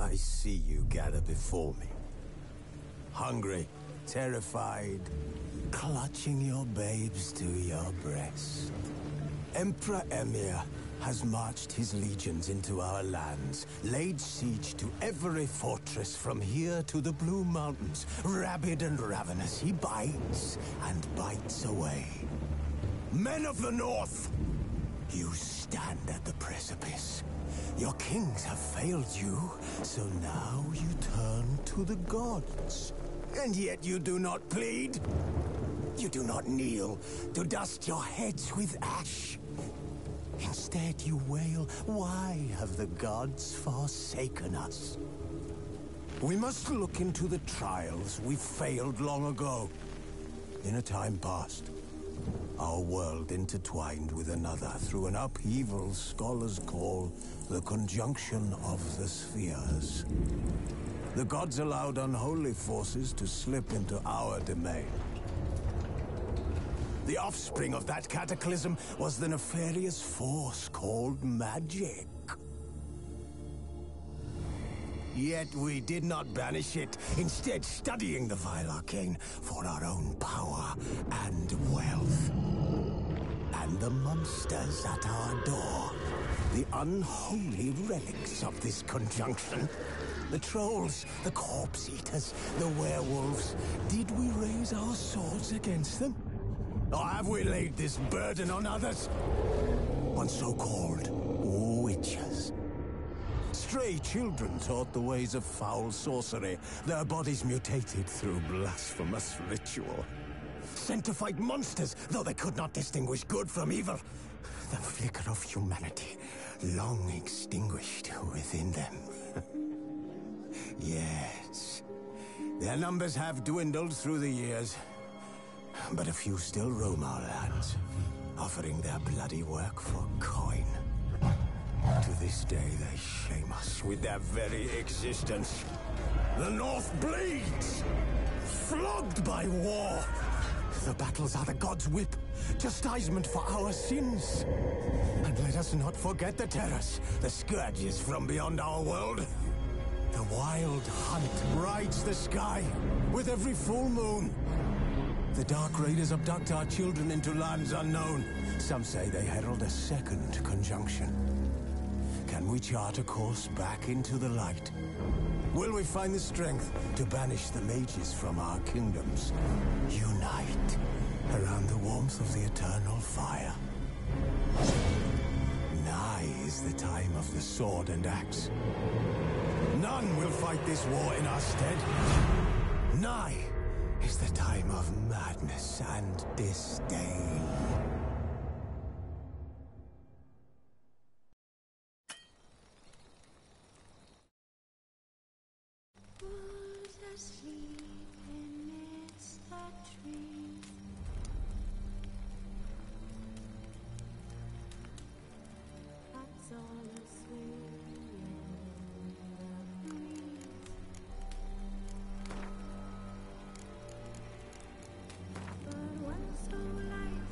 I see you gather before me. Hungry, terrified, clutching your babes to your breast. Emperor Emhyr has marched his legions into our lands, laid siege to every fortress from here to the Blue Mountains. Rabid and ravenous, he bites and bites away. Men of the North, you stand at the precipice. Your kings have failed you, so now you turn to the gods. And yet you do not plead. You do not kneel to dust your heads with ash. Instead you wail, why have the gods forsaken us? We must look into the trials we failed long ago. In a time past, our world intertwined with another through an upheaval scholars call the conjunction of the spheres. The gods allowed unholy forces to slip into our domain. The offspring of that cataclysm was the nefarious force called magic. Yet we did not banish it, instead studying the vile arcane for our own power and wealth. And the monsters at our door, the unholy relics of this conjunction. The trolls, the corpse eaters, the werewolves. Did we raise our swords against them? Or have we laid this burden on others? On so-called witches. Stray children taught the ways of foul sorcery, their bodies mutated through blasphemous ritual. Sent to fight monsters, though they could not distinguish good from evil. The flicker of humanity, long extinguished within them. Yes, their numbers have dwindled through the years. But a few still roam our lands, offering their bloody work for coin. To this day, they shame us with their very existence. The North bleeds, flogged by war. The battles are the gods' whip, chastisement for our sins. And let us not forget the terrors, the scourges from beyond our world. The wild hunt rides the sky with every full moon. The Dark Raiders abduct our children into lands unknown. Some say they herald a second conjunction. Can we chart a course back into the light? Will we find the strength to banish the mages from our kingdoms? Unite around the warmth of the eternal fire. Nigh is the time of the sword and axe. None will fight this war in our stead. Nigh is the time of madness and disdain. Who's asleep amidst the trees? That's all asleep in the breeze. But one so light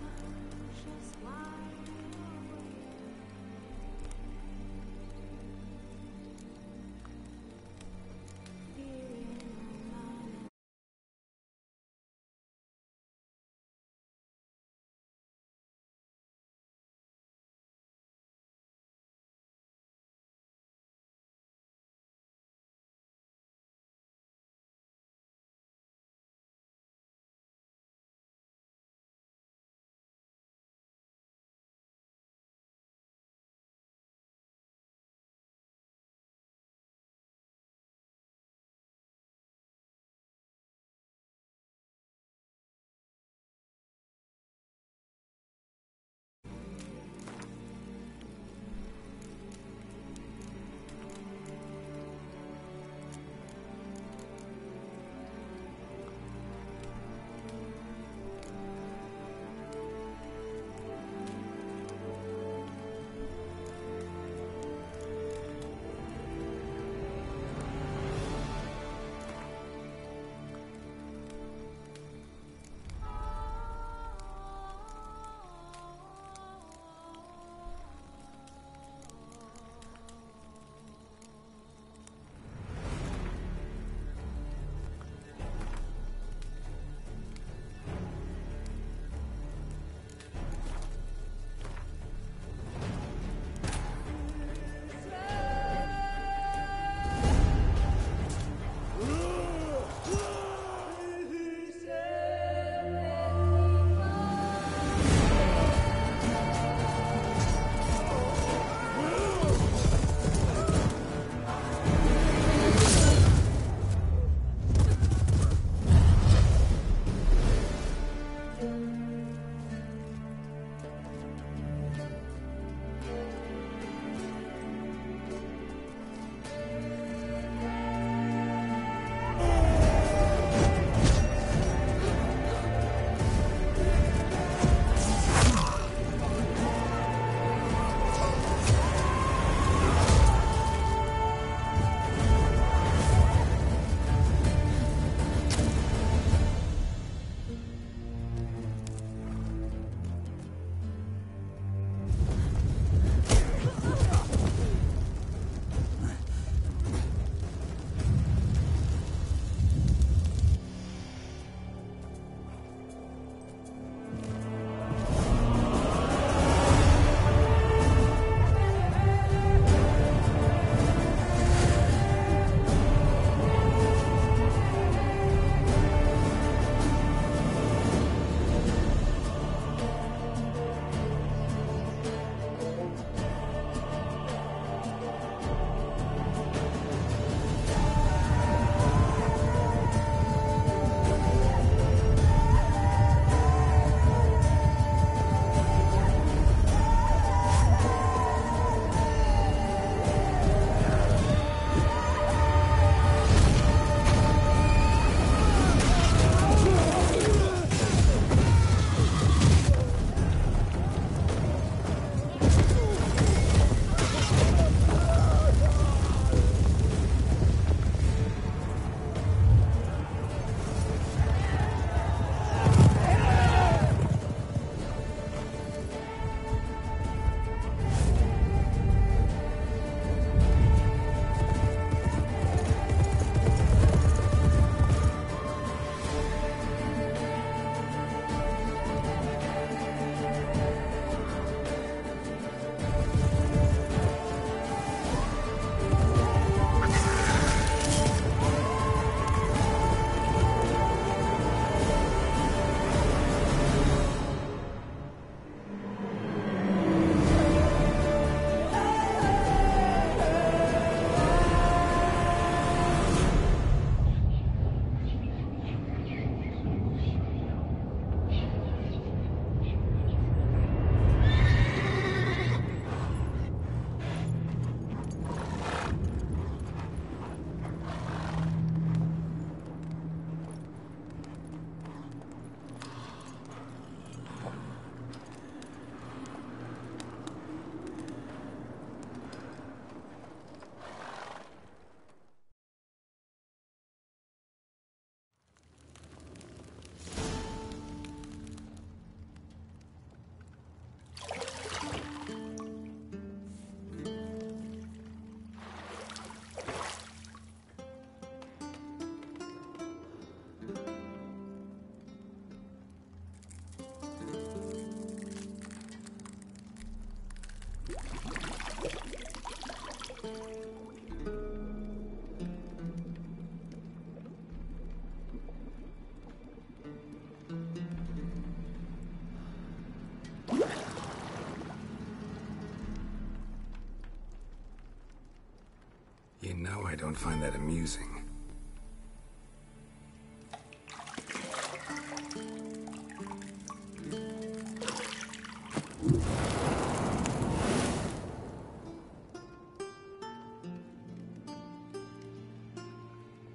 You know I don't find that amusing.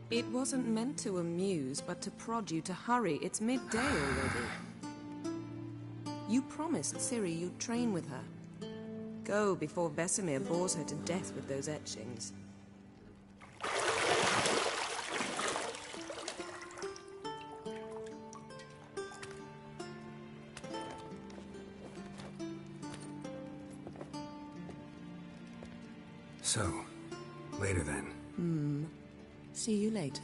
It wasn't meant to amuse, but to prod you to hurry. It's midday already. You promised Ciri you'd train with her. Go before Vesemir bores her to death with those etchings. So, later then. See you later.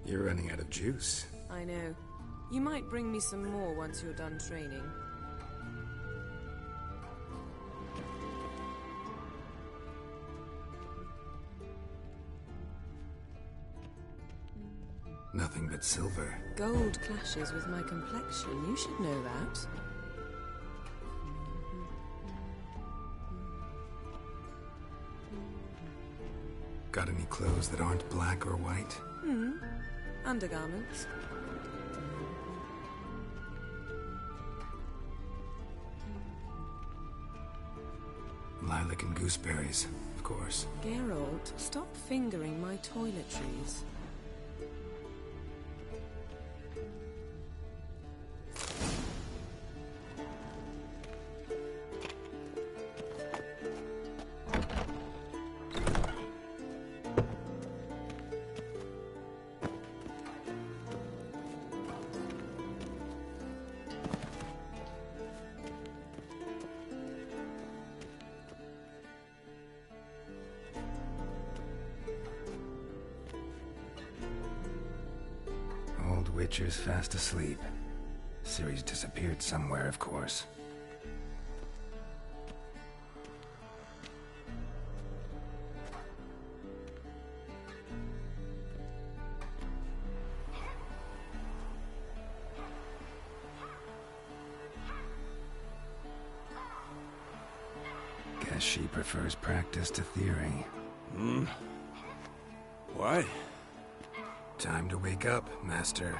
You're running out of juice. I know. You might bring me some more once you're done training. Nothing but silver. Gold clashes with my complexion. You should know that. Got any clothes that aren't black or white? Undergarments. Lilac and gooseberries, of course. Geralt, stop fingering my toiletries. Witcher's fast asleep. Ciri's disappeared somewhere, of course. Guess she prefers practice to theory. What? Time to wake up, Master.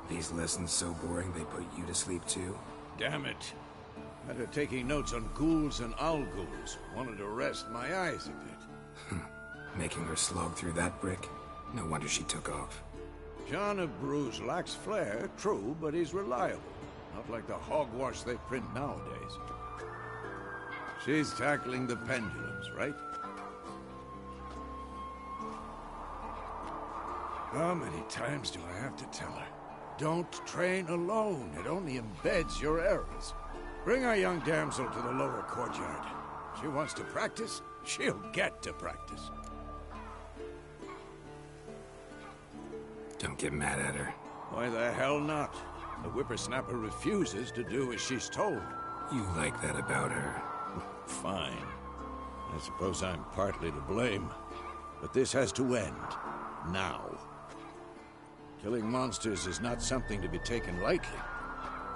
These lessons so boring they put you to sleep too? Damn it. After taking notes on ghouls and owl-ghouls, wanted to rest my eyes a bit. Making her slog through that brick? No wonder she took off. John of Bruges lacks flair, true, but he's reliable. Not like the hogwash they print nowadays. She's tackling the pendulums, right? How many times do I have to tell her? Don't train alone. It only embeds your errors. Bring our young damsel to the lower courtyard. She wants to practice, she'll get to practice. Don't get mad at her. Why the hell not? The whippersnapper refuses to do as she's told. You like that about her. Fine. I suppose I'm partly to blame. But this has to end. Now. Killing monsters is not something to be taken lightly.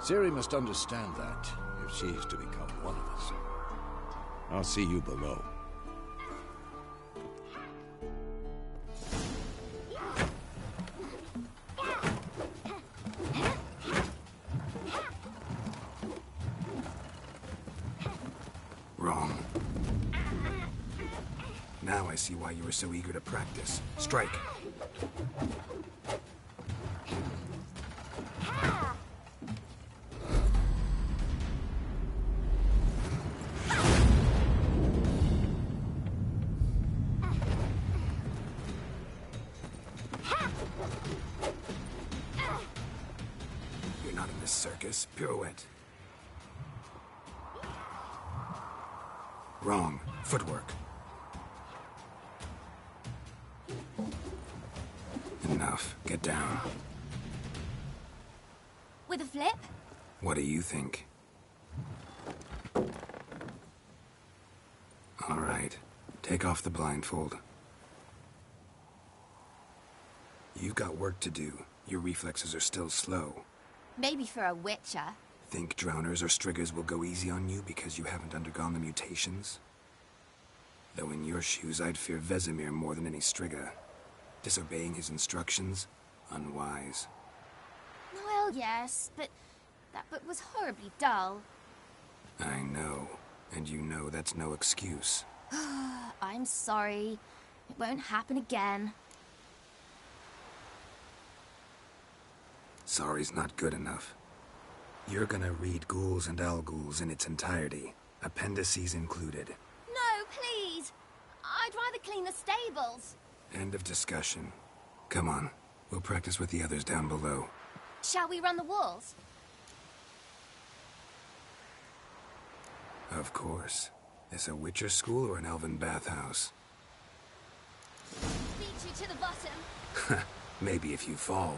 Ciri must understand that, if she is to become one of us. I'll see you below. Wrong. Now I see why you were so eager to practice. Strike. You're not in this circus. Pirouette. Wrong. Footwork. Enough. Get down. With a flip? What do you think? All right. Take off the blindfold. You've got work to do. Your reflexes are still slow. Maybe for a witcher. Think drowners or striggers will go easy on you because you haven't undergone the mutations? Though in your shoes, I'd fear Vesemir more than any strigger. Disobeying his instructions? Unwise. Well, yes, but that book was horribly dull. I know. And you know that's no excuse. I'm sorry. It won't happen again. Sorry's not good enough. You're gonna read Ghouls and Al-Ghouls in its entirety, appendices included. No, please! I'd rather clean the stables. End of discussion. Come on, we'll practice with the others down below. Shall we run the walls? Of course. This a Witcher school or an elven bathhouse? Beat you to the bottom. Maybe if you fall.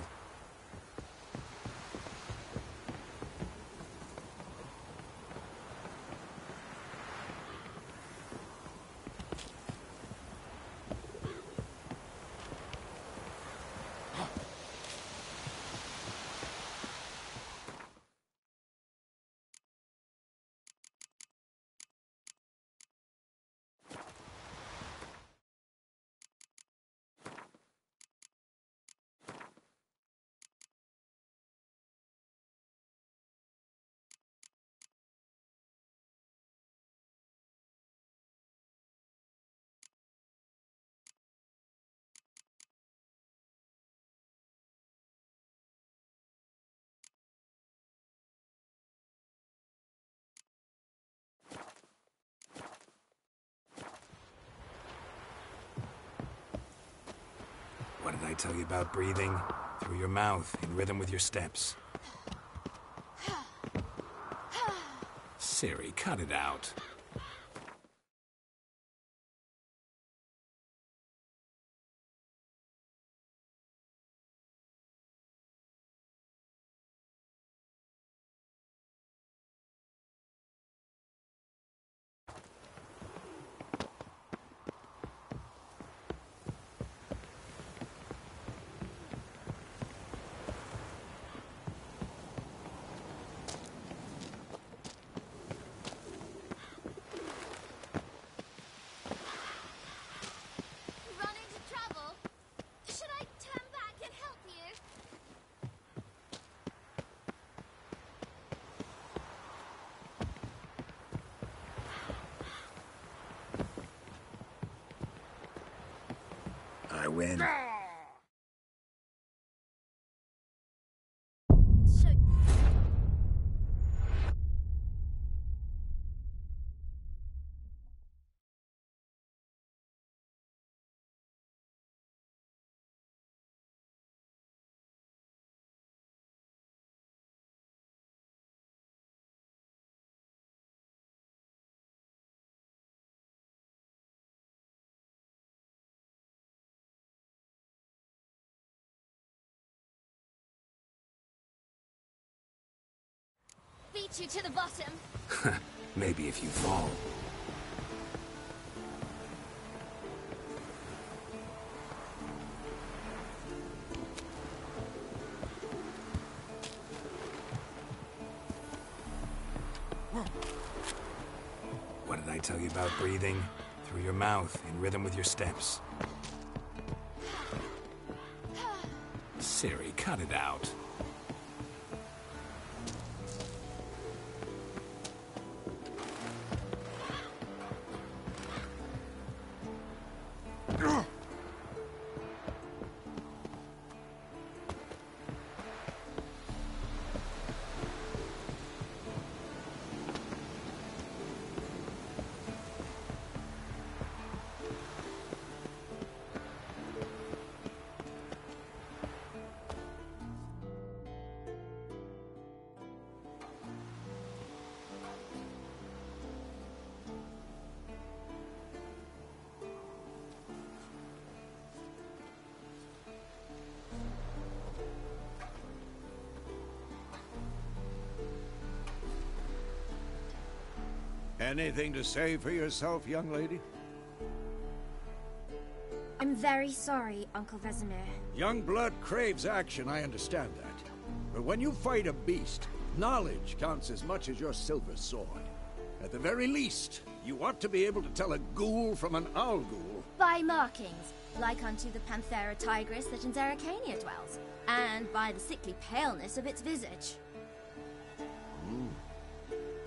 What did I tell you about breathing? Through your mouth, in rhythm with your steps. Ciri, cut it out. get you to the bottom. Maybe if you fall. What did I tell you about breathing? Through your mouth, in rhythm with your steps. Ciri, cut it out. Anything to say for yourself, young lady? I'm very sorry, Uncle Vesemir. Young blood craves action, I understand that. But when you fight a beast, knowledge counts as much as your silver sword. At the very least, you ought to be able to tell a ghoul from an owl ghoul. By markings, like unto the Panthera tigris that in Zerrikania dwells, and by the sickly paleness of its visage.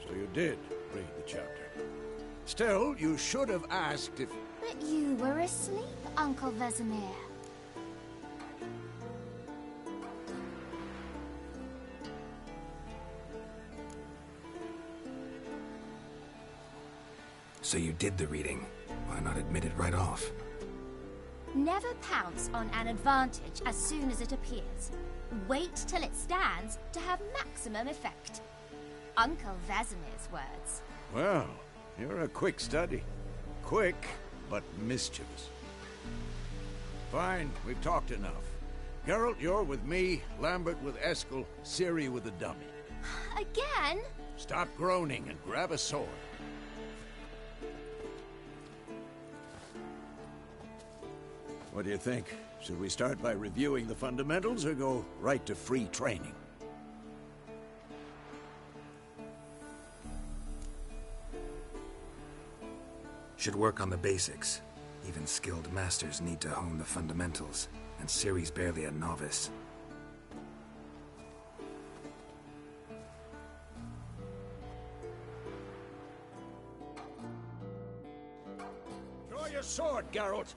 So you did read the chapter. Still, you should have asked if... But you were asleep, Uncle Vesemir. So you did the reading. Why not admit it right off? Never pounce on an advantage as soon as it appears. Wait till it stands to have maximum effect. Uncle Vesemir's words. Well, you're a quick study. Quick, but mischievous. Fine, we've talked enough. Geralt, you're with me, Lambert with Eskel, Ciri with the dummy. Again? Stop groaning and grab a sword. What do you think? Should we start by reviewing the fundamentals or go right to free training? Should work on the basics. Even skilled masters need to hone the fundamentals, and Ciri's barely a novice. Draw your sword, Geralt!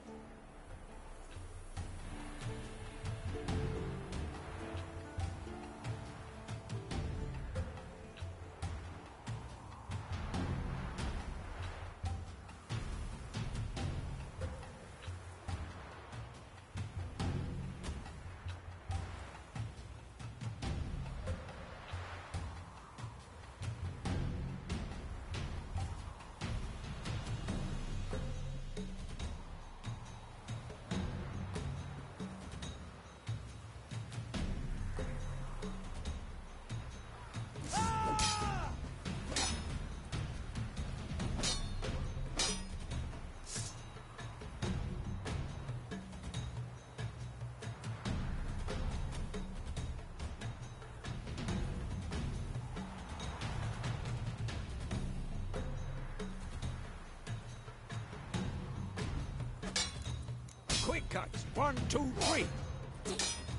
Quick cuts. 1, 2, 3.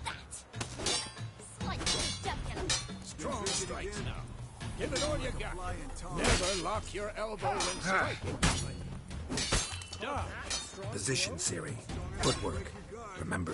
That! Slightly jugular. Strong strikes now. Give it all you got. Never lock your elbow when striking. Down. Position, Ciri. Footwork. Remember.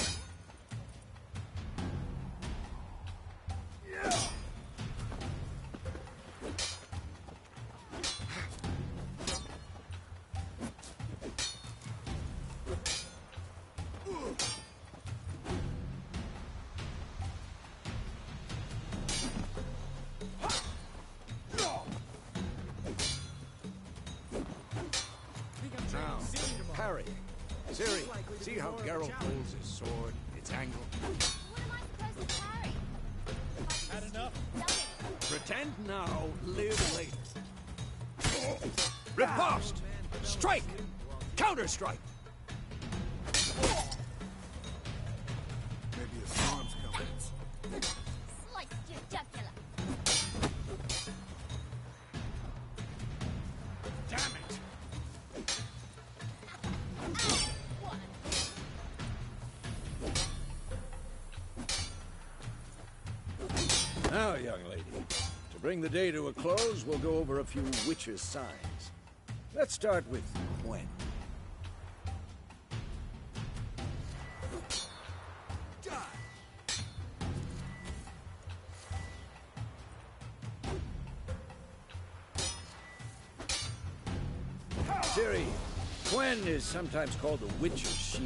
Now, parry. Ciri, see how Geralt holds his sword, its angle? What am I supposed to parry? Had enough? Nothing. Pretend now, live later. Riposte! Strike! Counter-strike! Maybe a storm's coming. Sliced your jugular. Damn it! One. Now, young lady, to bring the day to a close, we'll go over a few witches' signs. Let's start with Gwen. Ciri, Gwen is sometimes called the Witch's Shield.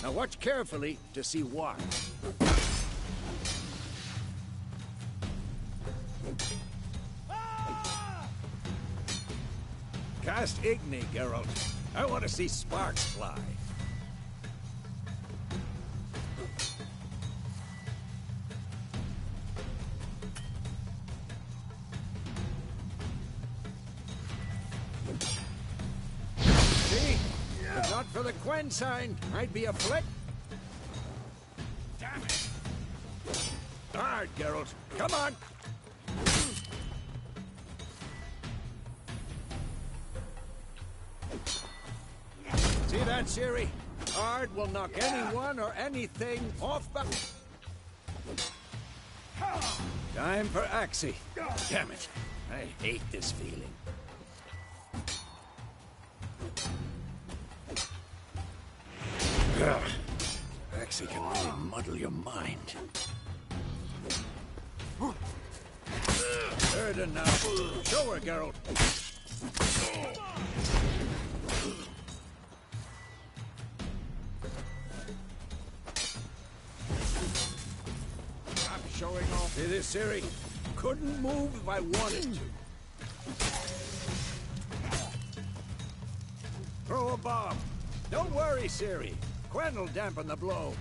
Now watch carefully to see why. Cast Igni, Geralt. I want to see sparks fly. See? If not for the Gwen sign, I'd be a flick. Damn it! Hard, Geralt. Come on! See that, Ciri? Hard will knock anyone or anything off balance. Time for Axii. Damn it. I hate this feeling. Ugh. Axii can really muddle your mind. Erden now. Show her, Geralt. Stop showing off. See this, Ciri? Couldn't move if I wanted to. Throw a bomb. Don't worry, Ciri. Gwen will dampen the blow.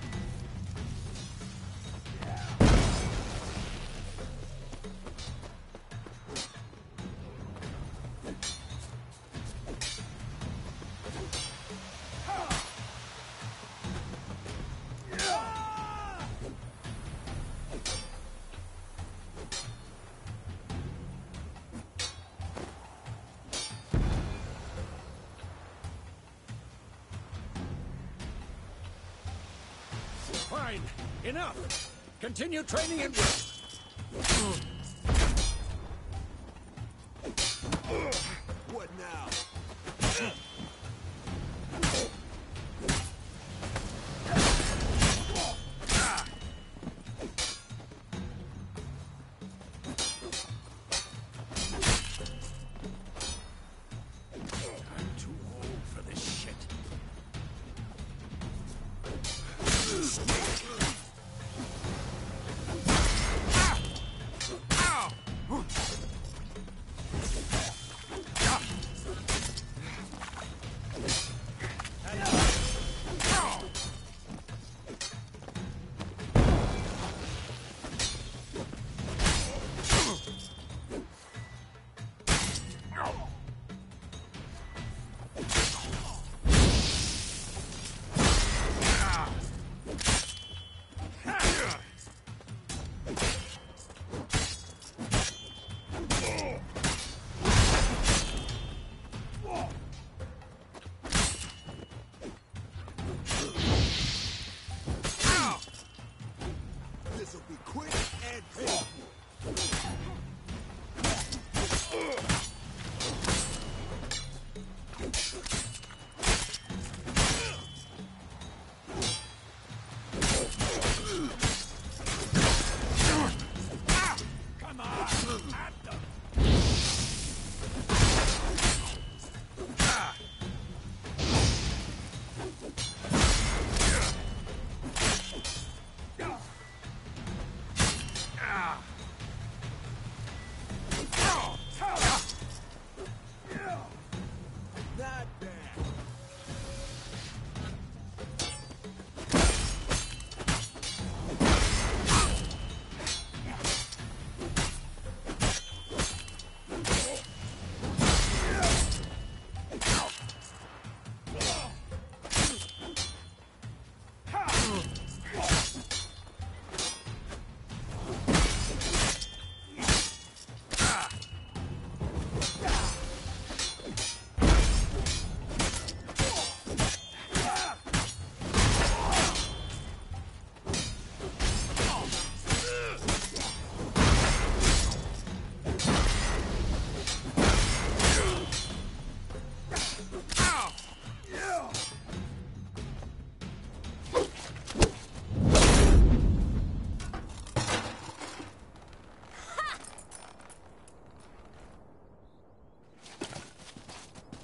Fine. Enough. Continue training and work. What now? I'm too old for this shit. This'll be quick and painful. Come on! At them!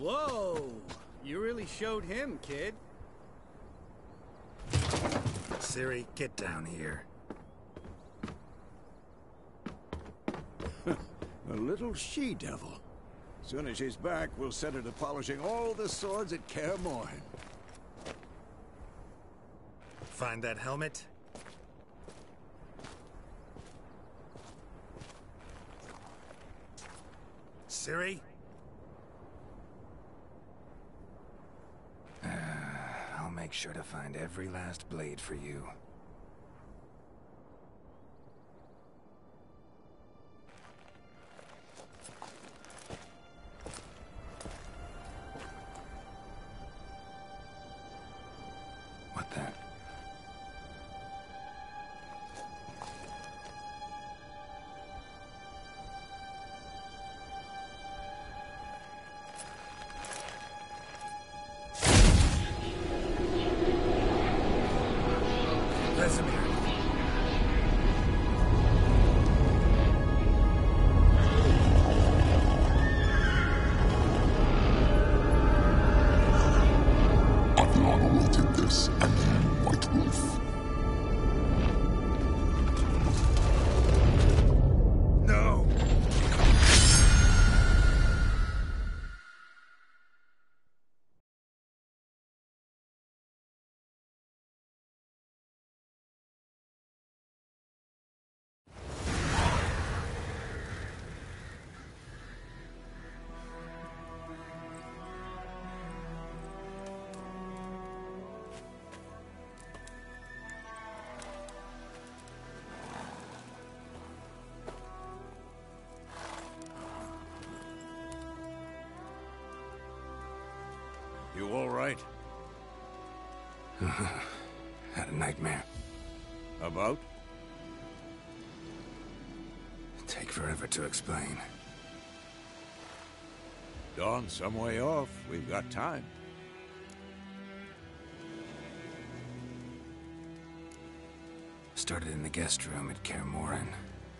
Whoa! You really showed him, kid. Ciri, get down here. A little she-devil. Soon as she's back, we'll set her to polishing all the swords at Kaer Morhen. Find that helmet? Ciri? I'll make sure to find every last blade for you. What then? Vesemir. Athlon awaited this, and you, White Wolf. No! You all right? Had a nightmare. About? Take forever to explain. Dawn's some way off. We've got time. Started in the guest room at Kaer Morhen.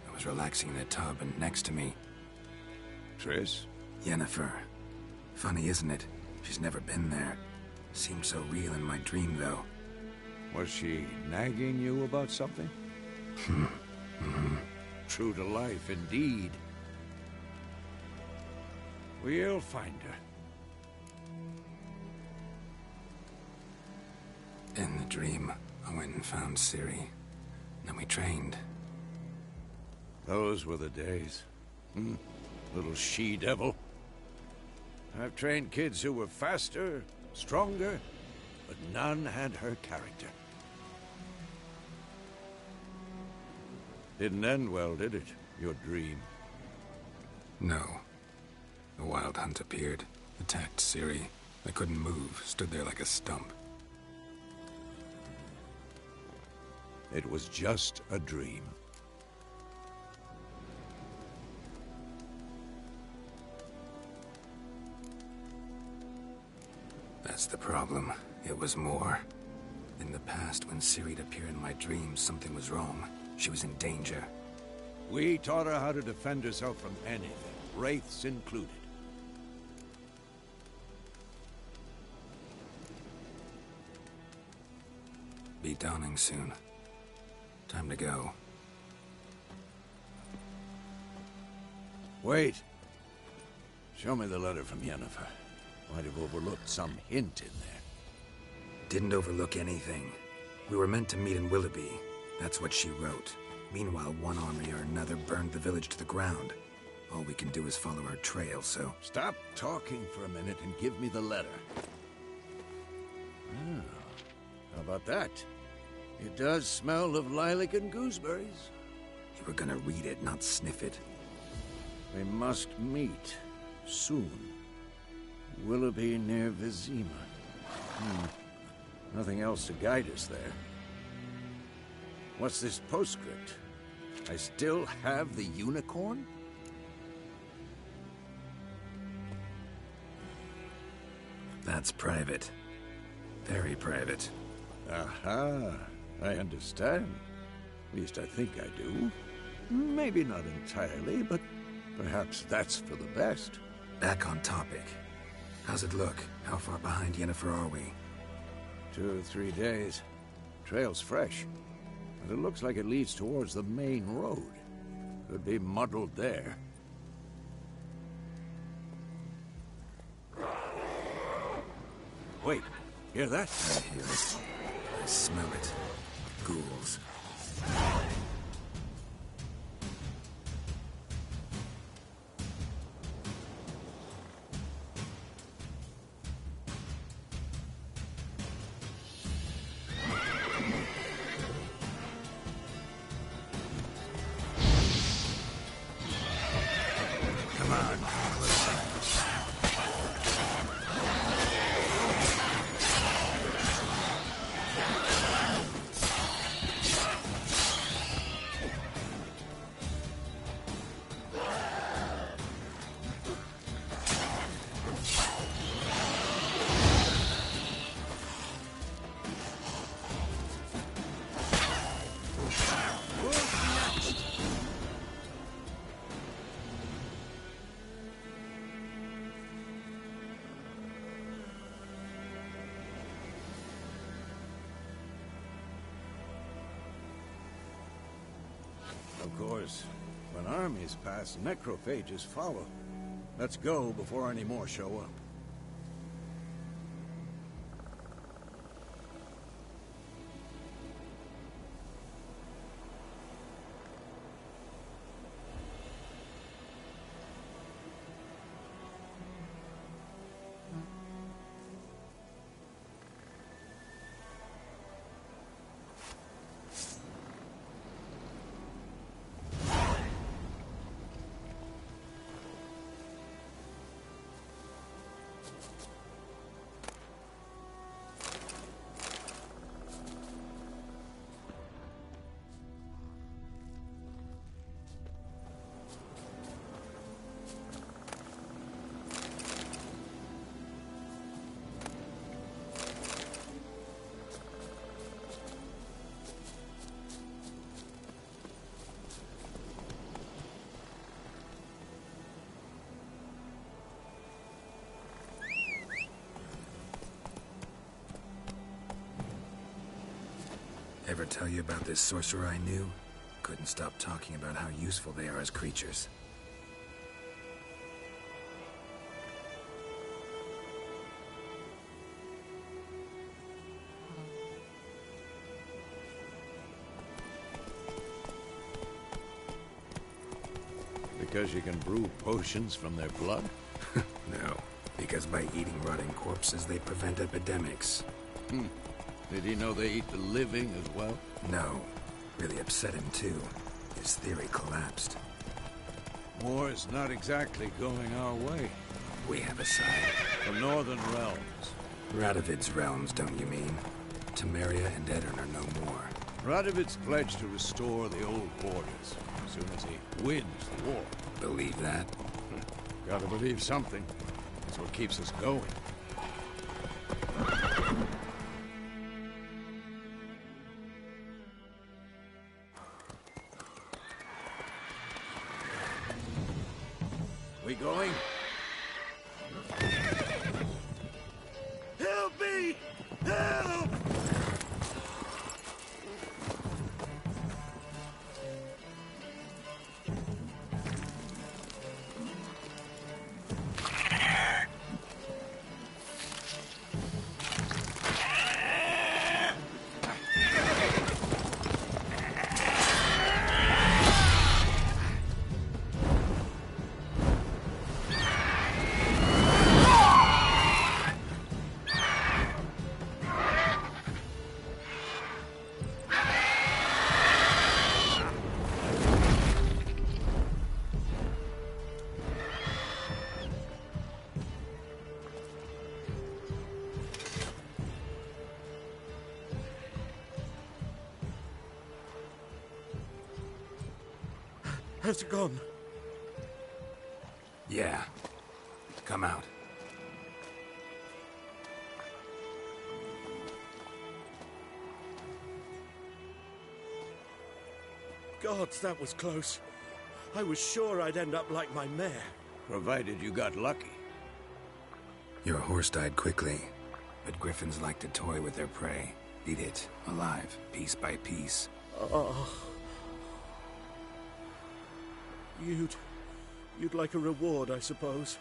I was relaxing in a tub, and next to me, Triss? Yennefer. Funny, isn't it? She's never been there. Seemed so real in my dream, though. Was she nagging you about something? True to life, indeed. We'll find her. In the dream, I went and found Ciri. Then we trained. Those were the days. Little she-devil. I've trained kids who were faster, stronger, but none had her character. Didn't end well, did it? Your dream? No. The Wild Hunt appeared, attacked Ciri. I couldn't move, stood there like a stump. It was just a dream. That's the problem. It was more. In the past, when Ciri'd appear in my dreams, something was wrong. She was in danger. We taught her how to defend herself from anything, wraiths included. Be dawning soon. Time to go. Wait. Show me the letter from Yennefer. Might have overlooked some hint in there. Didn't overlook anything. We were meant to meet in Willoughby. That's what she wrote. Meanwhile, one army or another burned the village to the ground. All we can do is follow her trail, so... Stop talking for a minute and give me the letter. Ah, how about that? It does smell of lilac and gooseberries. You were gonna read it, not sniff it. We must meet soon. Willoughby near Vizima. Nothing else to guide us there. What's this postscript? I still have the unicorn? That's private. Very private. Aha, I understand. At least I think I do. Maybe not entirely, but perhaps that's for the best. Back on topic. How's it look? How far behind Yennefer are we? 2 or 3 days. Trail's fresh, but it looks like it leads towards the main road. Could be muddled there. Wait, hear that? I hear it. I smell it. Ghouls. Come on, come closer. Of course, when armies pass, necrophages follow. Let's go before any more show up. Ever tell you about this sorcerer I knew? Couldn't stop talking about how useful they are as creatures. Because you can brew potions from their blood? No, because by eating rotting corpses, they prevent epidemics. Did he know they eat the living as well? No, really upset him too. His theory collapsed. War is not exactly going our way. We have a side. The Northern Realms. Radovid's realms, don't you mean? Temeria and Edirn are no more. Radovid's pledged to restore the old borders as soon as he wins the war. Believe that? Gotta believe something. That's what keeps us going. We going? Help me! Help! Has it gone? Yeah. Come out. Gods, that was close. I was sure I'd end up like my mare. Provided you got lucky. Your horse died quickly, but griffins like to toy with their prey. Eat it, alive, piece by piece. Oh. You'd like a reward, I suppose.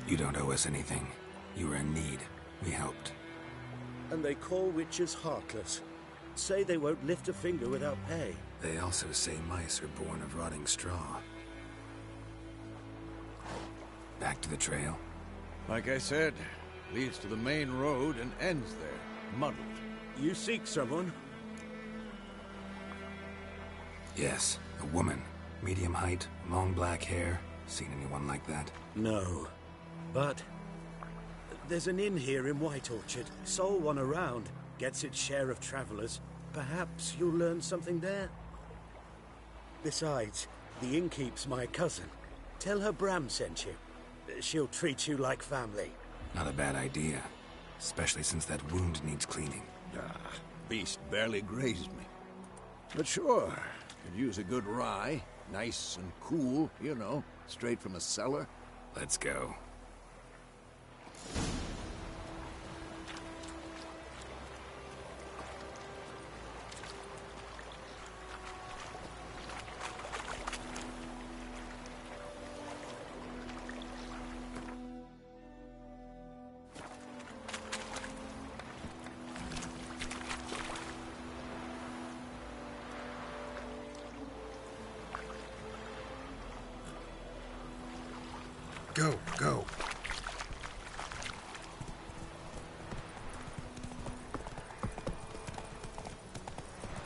You don't owe us anything. You were in need. We helped. And they call witches heartless. Say they won't lift a finger without pay. They also say mice are born of rotting straw. Back to the trail? Like I said, leads to the main road and ends there, muddled. You seek someone? Yes, a woman. Medium height, long black hair. Seen anyone like that? No. But there's an inn here in White Orchard. Sole one around. Gets its share of travelers. Perhaps you'll learn something there? Besides, the innkeep's my cousin. Tell her Bram sent you. She'll treat you like family. Not a bad idea. Especially since that wound needs cleaning. Beast barely grazed me. But sure, could use a good rye. Nice and cool, you know, straight from a cellar. Let's go. Go, go.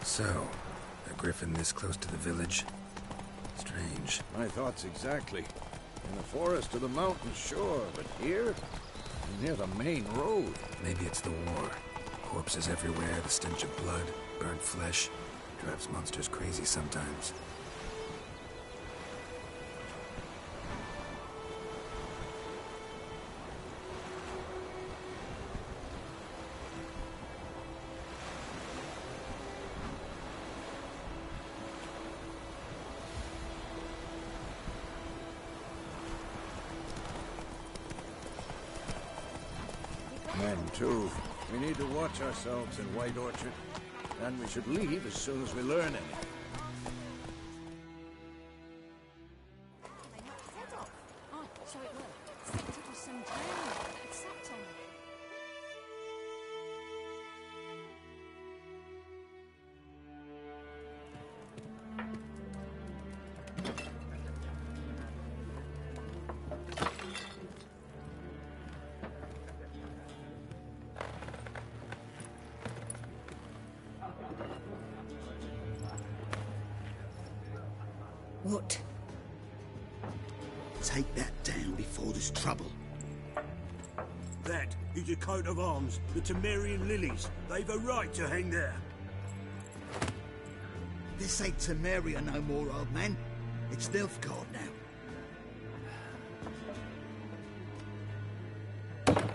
So, a griffin this close to the village? Strange. My thoughts exactly. In the forest or the mountains, sure, but here? Near the main road. Maybe it's the war. Corpses everywhere, the stench of blood, burnt flesh. Drives monsters crazy sometimes. Men, too. We need to watch ourselves in White Orchard. And we should leave as soon as we learn anything. So it worked. Except it was some drown. It sat on it. What? Take that down before there's trouble. That is a coat of arms, the Temerian lilies. They've a right to hang there. This ain't Temeria no more, old man. It's Nilfgaard now.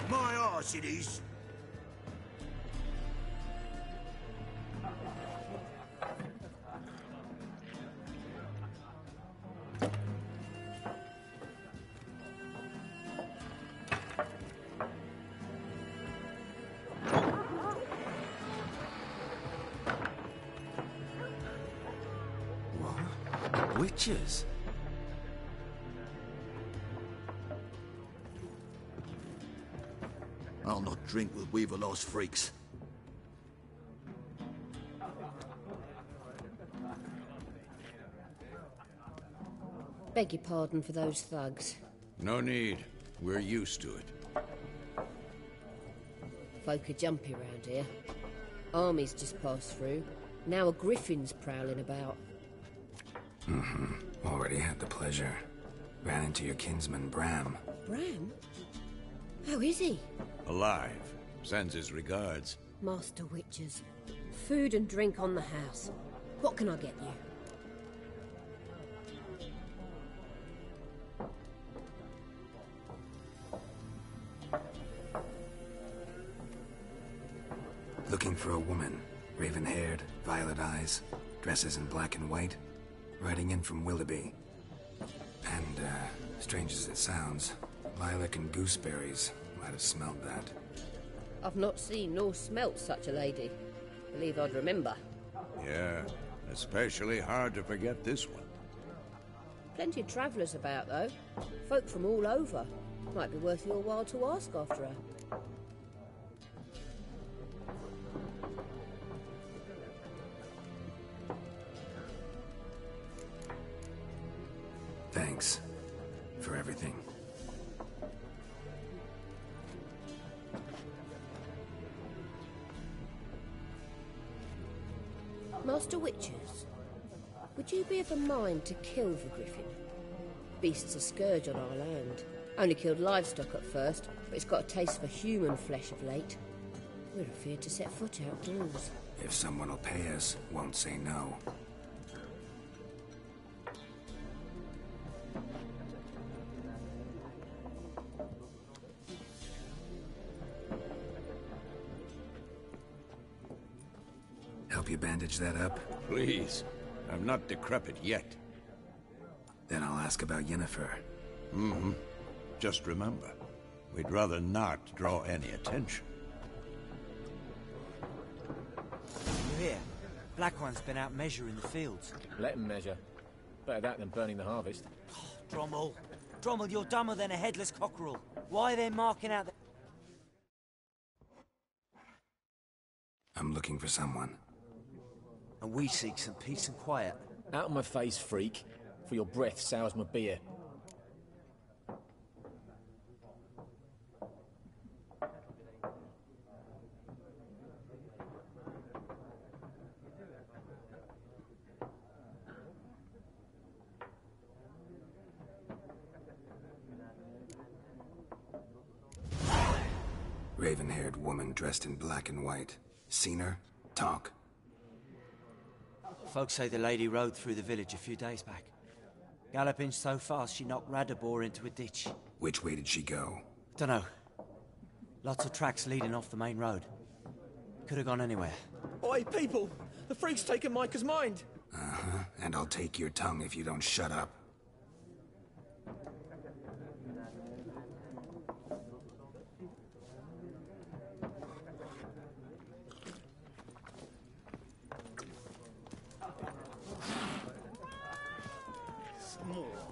My arse it is. Witches? I'll not drink with Weaverlaw's freaks. Beg your pardon for those thugs. No need. We're used to it. Folk are jumpy round here. Armies just passed through. Now a griffin's prowling about. Already had the pleasure. Ran into your kinsman, Bram. Bram? How is he? Alive. Sends his regards. Master Witches. Food and drink on the house. What can I get you? Looking for a woman. Raven-haired, violet eyes, dresses in black and white. Riding in from Willoughby. And, Strange as it sounds, lilac and gooseberries might have smelled that. I've not seen nor smelt such a lady. Believe I'd remember. Yeah, especially hard to forget this one. Plenty of travellers about, though. Folk from all over. Might be worth your while to ask after her. Thanks for everything. Master Witchers, would you be of a mind to kill the griffin? Beast's a scourge on our land. Only killed livestock at first, but it's got a taste for human flesh of late. We're afeard to set foot outdoors. If someone will pay us, won't say no. Help you bandage that up? Please. I'm not decrepit yet. Then I'll ask about Yennefer. Mm-hmm. Just remember, we'd rather not draw any attention. You hear? Black One's been out measuring the fields. Let him measure. Better that than burning the harvest. Drommel. Drommel, you're dumber than a headless cockerel. Why are they marking out the... I'm looking for someone. And we seek some peace and quiet. Out of my face, freak. For your breath sours my beer. Raven-haired woman dressed in black and white. Seen her? Talk. Folks say the lady rode through the village a few days back. Galloping so fast she knocked Radabor into a ditch. Which way did she go? Dunno. Lots of tracks leading off the main road. Could have gone anywhere. Oi, people! The freak's taken Micah's mind! Uh-huh. And I'll take your tongue if you don't shut up.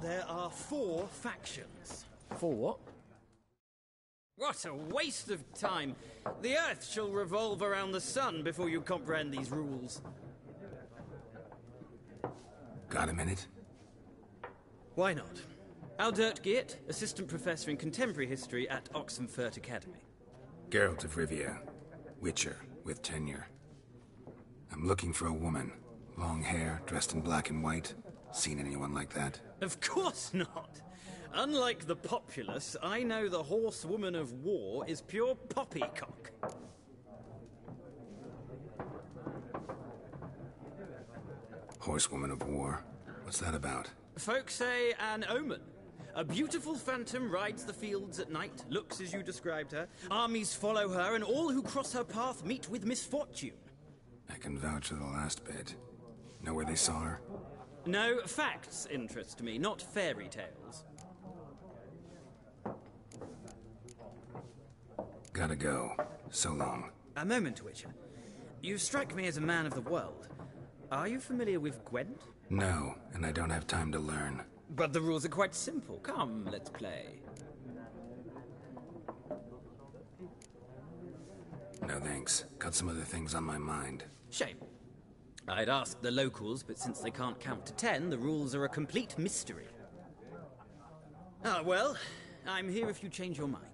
There are 4 factions. 4 what? What a waste of time! The Earth shall revolve around the sun before you comprehend these rules. Got a minute? Why not? Aldert Geert, Assistant Professor in Contemporary History at Oxenfurt Academy. Geralt of Rivia, Witcher, with tenure. I'm looking for a woman. Long hair, dressed in black and white. Seen anyone like that? Of course not! Unlike the populace, I know the horsewoman of war is pure poppycock. Horsewoman of war? What's that about? Folks say an omen. A beautiful phantom rides the fields at night, looks as you described her. Armies follow her, and all who cross her path meet with misfortune. I can vouch for the last bit. Know where they saw her? No, facts interest me, not fairy tales. Gotta go. So long. A moment, Witcher. You strike me as a man of the world. Are you familiar with Gwent? No, and I don't have time to learn. But the rules are quite simple. Come, let's play. No thanks. Got some other things on my mind. Shame. I'd ask the locals, but since they can't count to 10, the rules are a complete mystery. Ah, well, I'm here if you change your mind.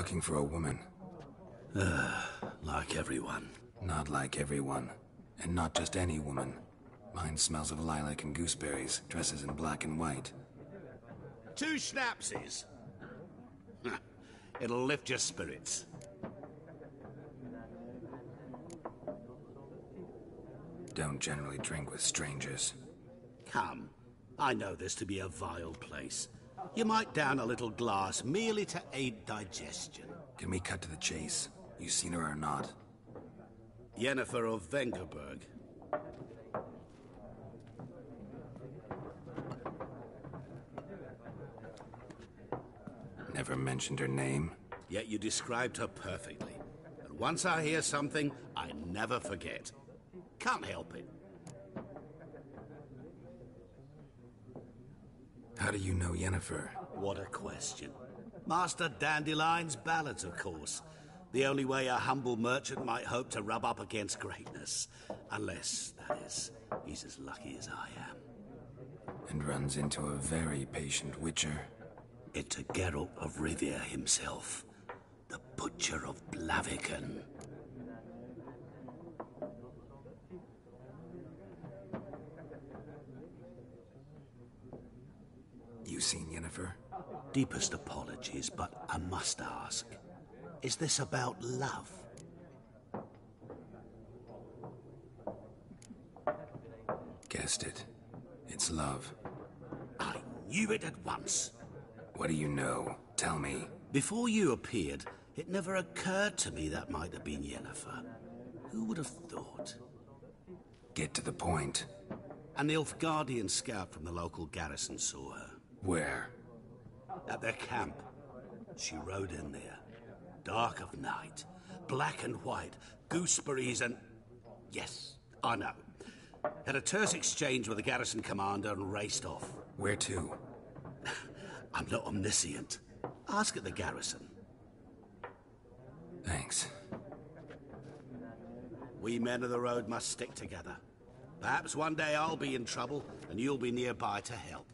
Looking for a woman. Like everyone. Not like everyone. And not just any woman. Mine smells of lilac and gooseberries, dresses in black and white. 2 schnapsies. It'll lift your spirits. Don't generally drink with strangers. Come. I know this to be a vile place. You might down a little glass merely to aid digestion. Can we cut to the chase? You seen her or not? Yennefer of Vengerberg. Never mentioned her name. Yet you described her perfectly. And once I hear something, I never forget. Can't help it. How do you know Yennefer? What a question. Master Dandelion's ballads, of course. The only way a humble merchant might hope to rub up against greatness. Unless, that is, he's as lucky as I am. And runs into a very patient witcher. Into Geralt of Rivia himself. The Butcher of Blaviken. You seen Yennefer? Deepest apologies, but I must ask. Is this about love? Guessed it. It's love. I knew it at once. What do you know? Tell me. Before you appeared, it never occurred to me that might have been Yennefer. Who would have thought? Get to the point. An Nilfgaardian scout from the local garrison saw her. Where? At their camp. She rode in there. Dark of night. Black and white. Gooseberries and... Yes, I know. Had a terse exchange with the garrison commander and raced off. Where to? I'm not omniscient. Ask at the garrison. Thanks. We men of the road must stick together. Perhaps one day I'll be in trouble and you'll be nearby to help.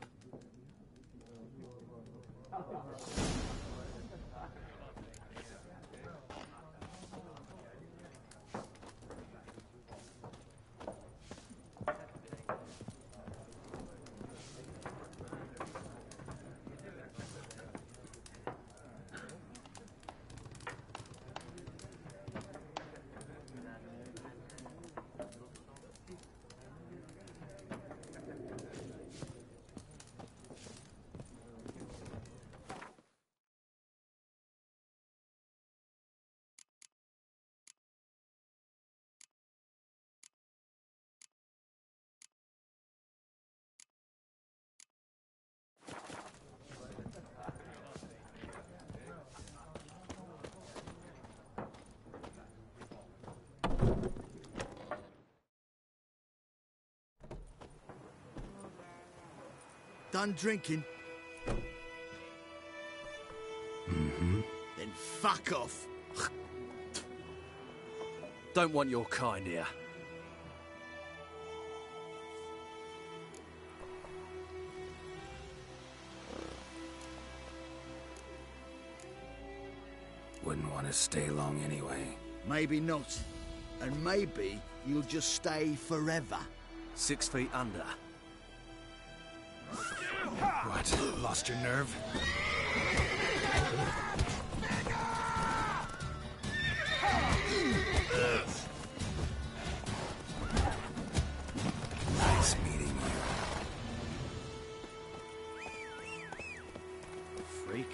Done drinking? Mm-hmm. Then fuck off. Don't want your kind here. Wouldn't want to stay long anyway. Maybe not. And maybe you'll just stay forever. 6 feet under. What? Lost your nerve? Nice meeting you. Freak.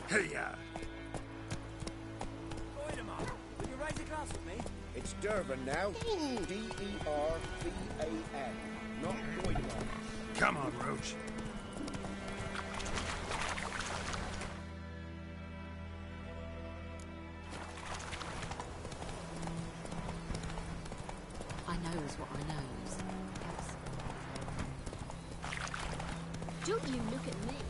Hey-ya! Will you raise a glass with me? It's Durban now. D-E-R-V-A-N. Not Doideman. Come on, Roach. knows what I knows. Don't you look at me.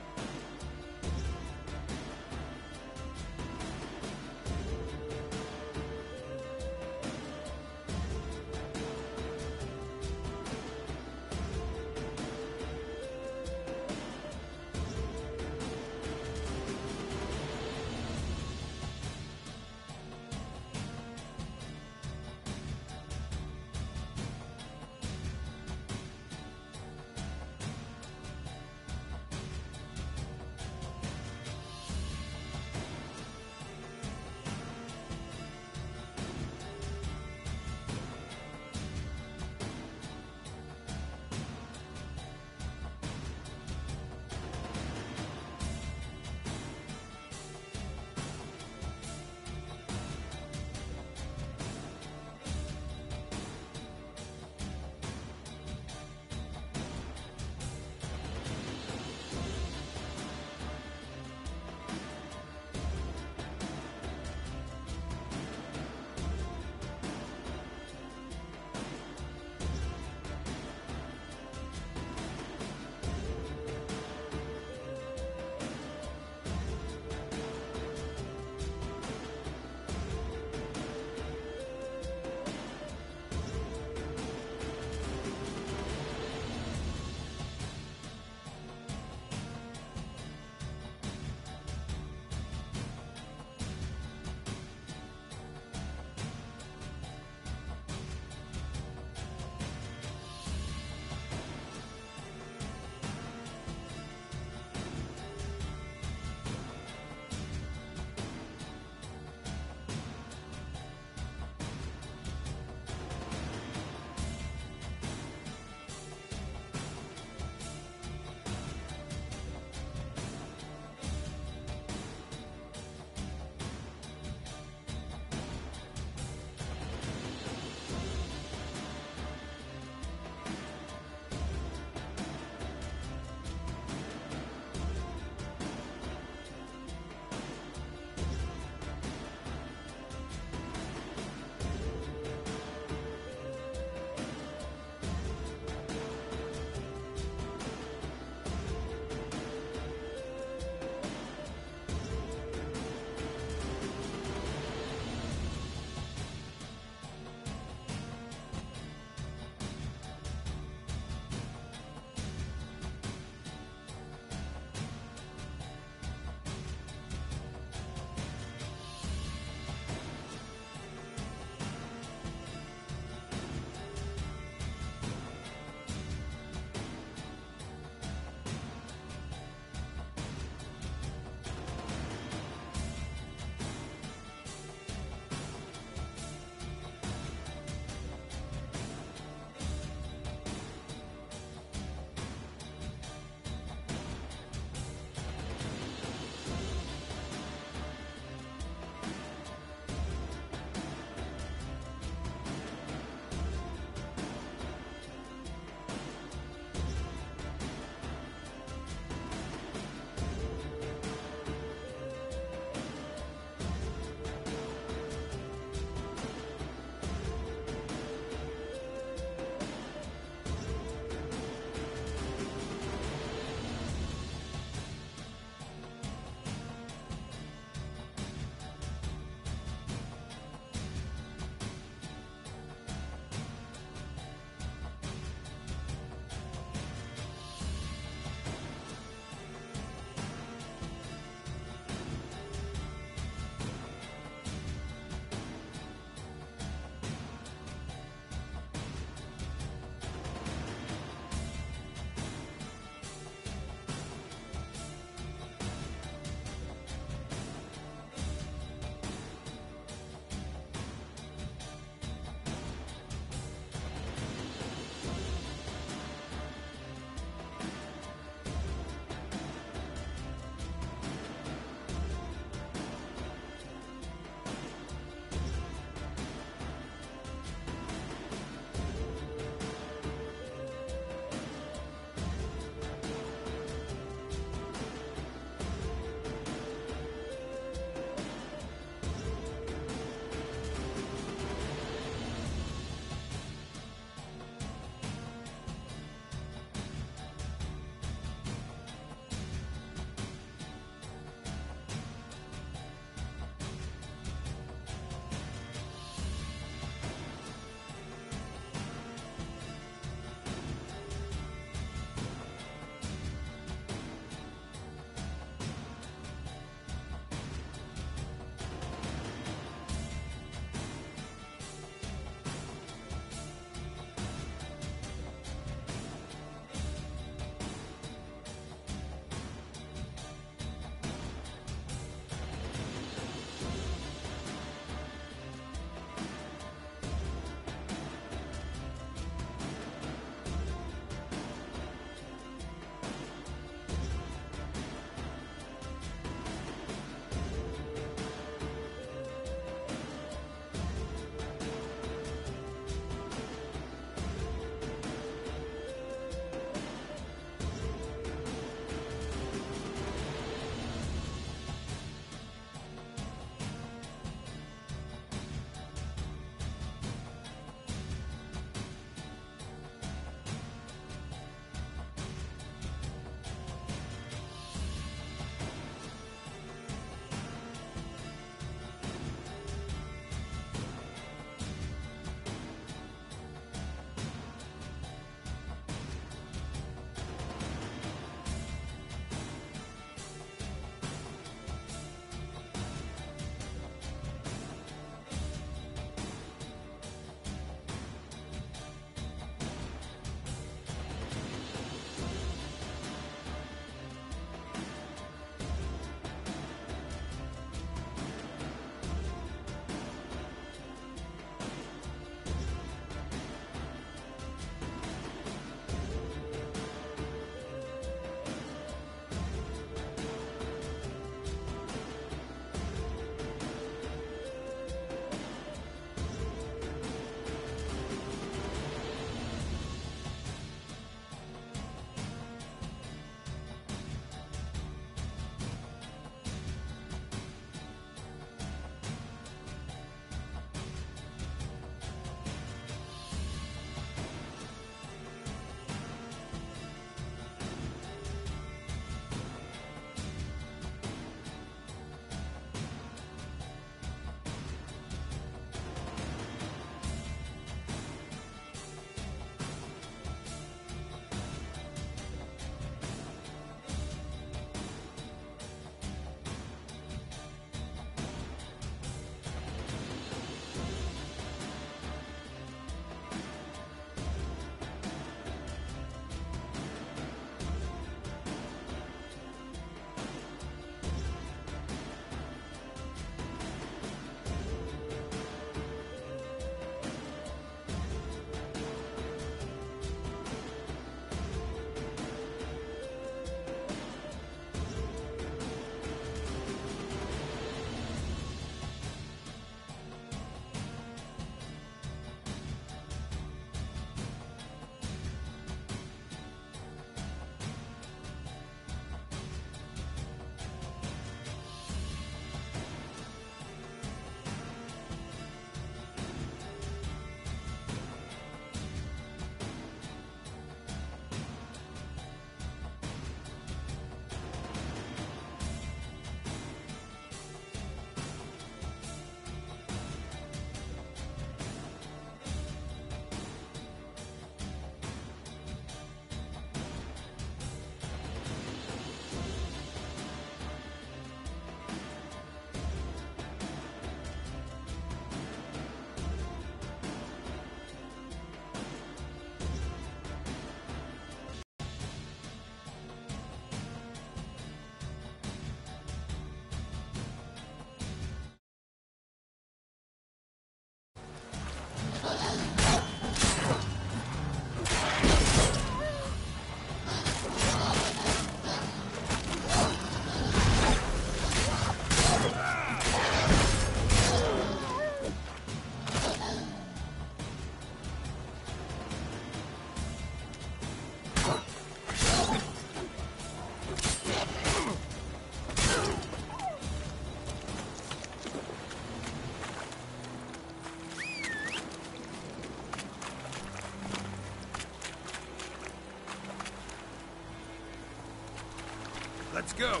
Let's go!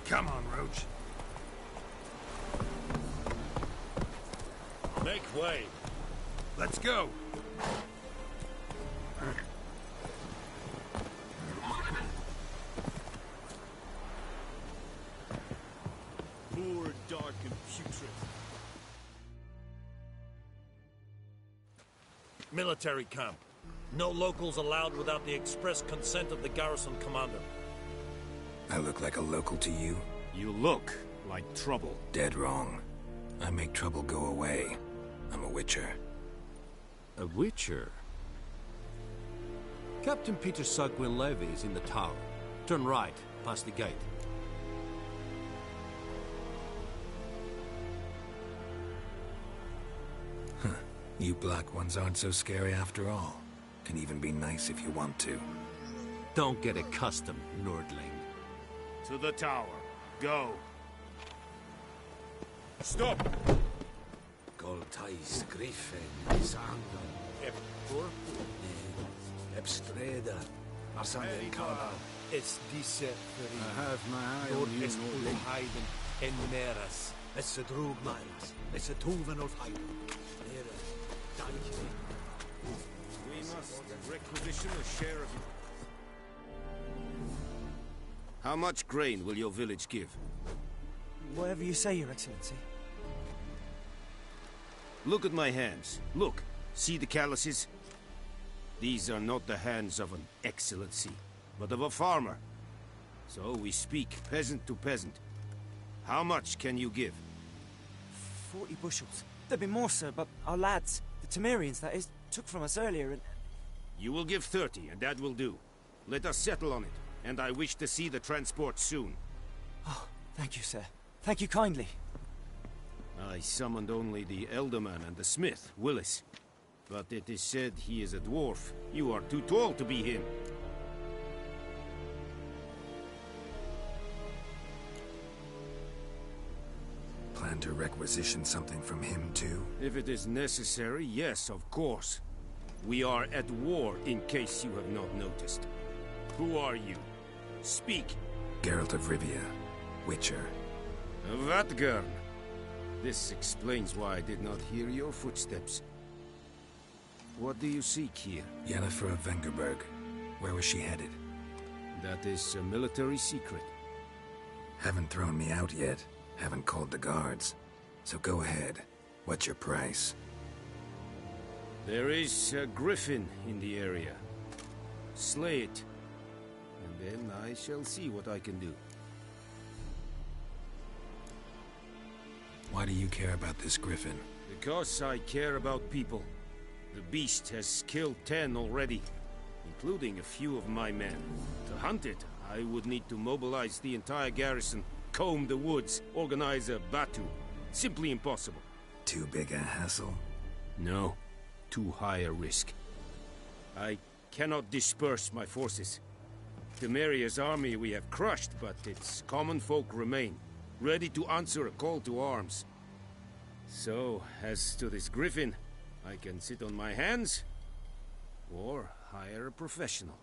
Come on, Roach. Make way. Let's go! More dark and putrid. Military camp. No locals allowed without the express consent of the garrison commander. I look like a local to you? You look like trouble. Dead wrong. I make trouble go away. I'm a witcher. A witcher? Captain Peter Sugwin Levy is in the tower. Turn right, past the gate. Huh. You black ones aren't so scary after all. Can even be nice if you want to. Don't get accustomed, Nordling. To the tower. Go. Stop! Goltais Griffin, Sango, Ebstreda, Arsene Kala. Es diese I have my eye on you, Nordling. Heiden en Meras. Es drug Miles, es tuven of Heiden. We must requisition a share of... How much grain will your village give? Whatever you say, Your Excellency. Look at my hands. Look. See the calluses? These are not the hands of an excellency, but of a farmer. So we speak peasant to peasant. How much can you give? 40 bushels. There'd be more, sir, but our lads, the Temerians, that is, took from us earlier and... You will give 30, and that will do. Let us settle on it, and I wish to see the transport soon. Oh, thank you, sir. Thank you kindly. I summoned only the Elderman and the smith, Willis. But it is said he is a dwarf. You are too tall to be him. Plan to requisition something from him, too? If it is necessary, yes, of course. We are at war, in case you have not noticed. Who are you? Speak. Geralt of Rivia, Witcher. Vatgern. This explains why I did not hear your footsteps. What do you seek here? Yennefer of Vengerberg. Where was she headed? That is a military secret. Haven't thrown me out yet. Haven't called the guards. So go ahead. What's your price? There is a griffin in the area. Slay it. And then I shall see what I can do. Why do you care about this griffin? Because I care about people. The beast has killed 10 already, including a few of my men. To hunt it, I would need to mobilize the entire garrison, comb the woods, organize a batu. Simply impossible. Too big a hassle? No. Too high a risk. I cannot disperse my forces. Temeria's army we have crushed, but its common folk remain, ready to answer a call to arms. So, as to this griffin, I can sit on my hands, or hire a professional.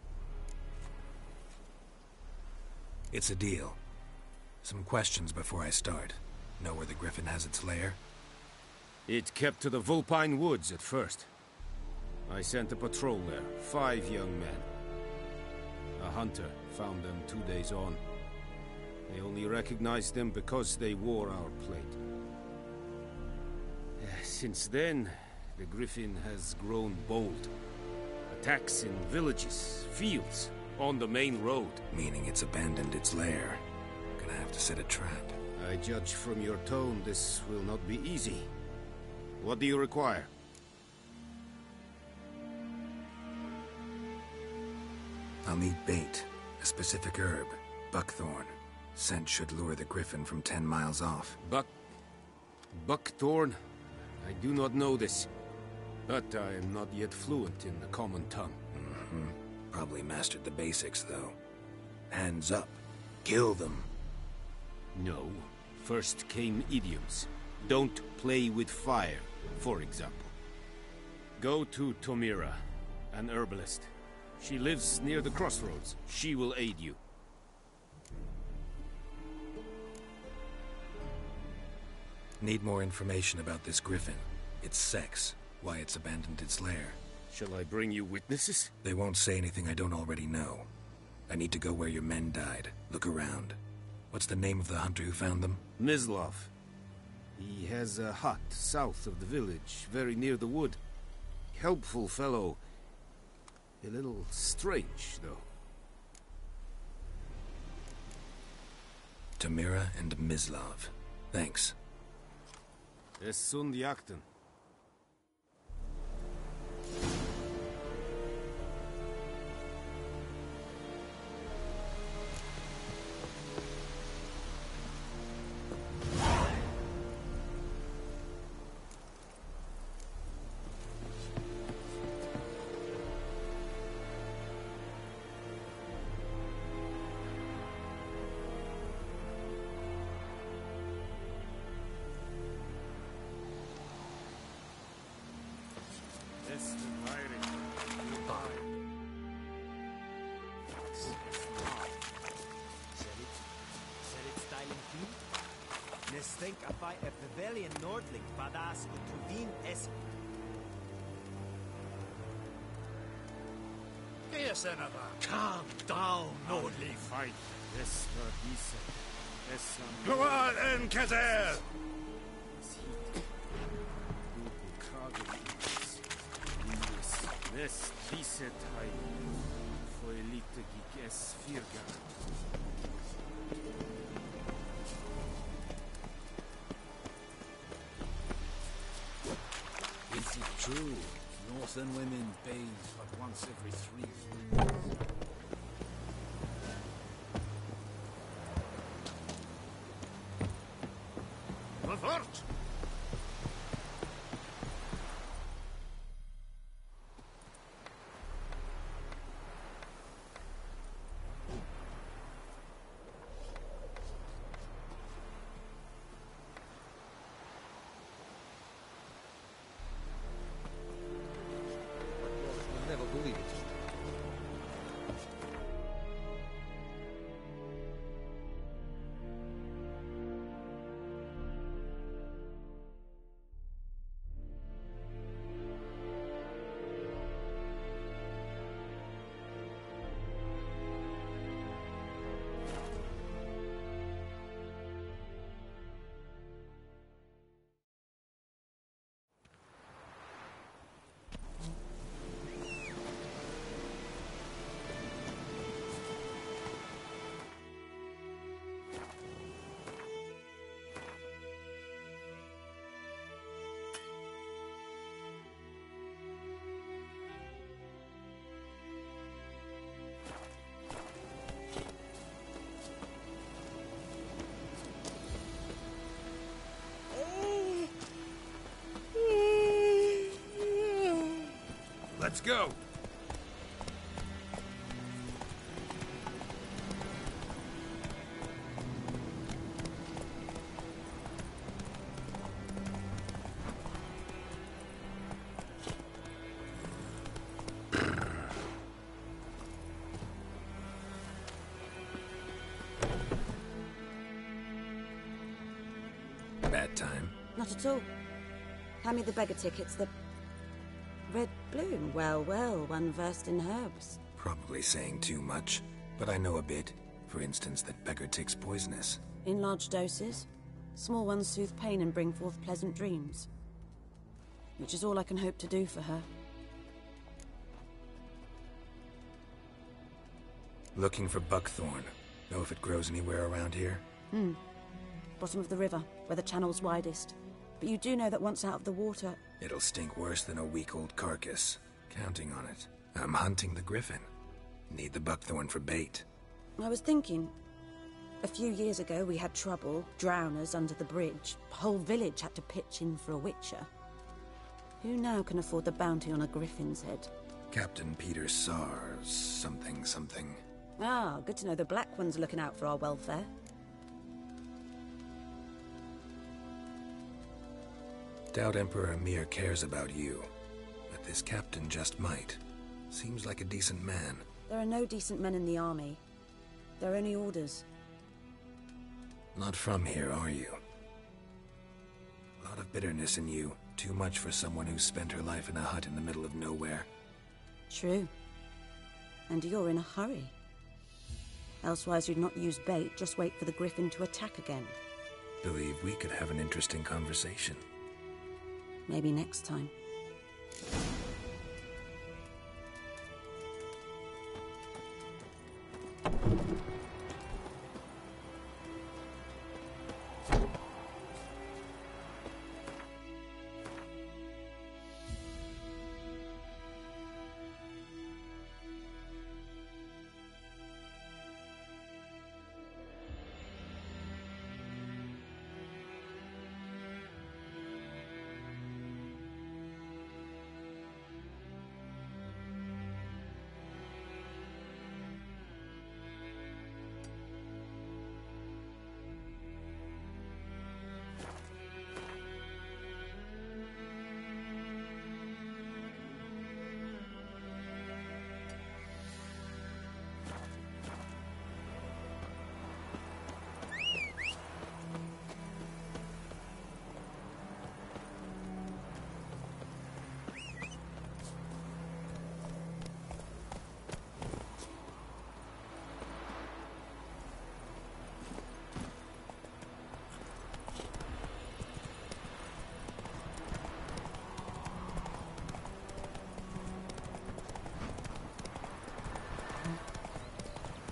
It's a deal. Some questions before I start. Know where the griffin has its lair? It kept to the Vulpine Woods at first. I sent a patrol there, 5 young men. A hunter found them 2 days on. They only recognized them because they wore our plate. Since then, the griffin has grown bold. Attacks in villages, fields, on the main road. Meaning it's abandoned its lair. Gonna have to set a trap. I judge from your tone this will not be easy. What do you require? I'll need bait. A specific herb. Buckthorn. Scent should lure the griffin from 10 miles off. Buckthorn? I do not know this. But I am not yet fluent in the common tongue. Mm-hmm. Probably mastered the basics, though. Hands up. Kill them. No. First came idioms. Don't play with fire, for example. Go to Tomira, an herbalist. She lives near the crossroads. She will aid you. Need more information about this griffin. Its sex, why it's abandoned its lair. Shall I bring you witnesses? They won't say anything I don't already know. I need to go where your men died. Look around. What's the name of the hunter who found them? Mislav. He has a hut south of the village, very near the wood. Helpful fellow. A little strange, though. Tomira and Mislav. Thanks. Es sunt jakten. Think if I Pavilion Nordling Vadas Tuvin es. Calm down, Nordling. Fight. Es war diese. Es Go on, Enkazer! Es diese Teil. Foelite gig es Virga. Is it true? Northern women bathe but once every 3 weeks. Fort! You'll never believe it. Let's go! Bad time. Not at all. Hand me the beggar tickets, the... Red bloom. Well, well, one versed in herbs. Probably saying too much, but I know a bit. For instance, that beggar tick's poisonous. In large doses. Small ones soothe pain and bring forth pleasant dreams. Which is all I can hope to do for her. Looking for buckthorn. Know if it grows anywhere around here? Bottom of the river, where the channel's widest. But you do know that once out of the water... It'll stink worse than a week-old carcass. Counting on it. I'm hunting the griffin. Need the buckthorn for bait. I was thinking... A few years ago we had trouble, drowners under the bridge. The whole village had to pitch in for a witcher. Who now can afford the bounty on a griffin's head? Captain Peter Sars, something. Ah, good to know the Black Ones are looking out for our welfare. Doubt Emperor Emir cares about you, but this captain just might. Seems like a decent man. There are no decent men in the army. They're only orders. Not from here, are you? A lot of bitterness in you. Too much for someone who spent her life in a hut in the middle of nowhere. True. And you're in a hurry. Elsewise you'd not use bait, just wait for the Griffin to attack again. Believe we could have an interesting conversation. Maybe next time.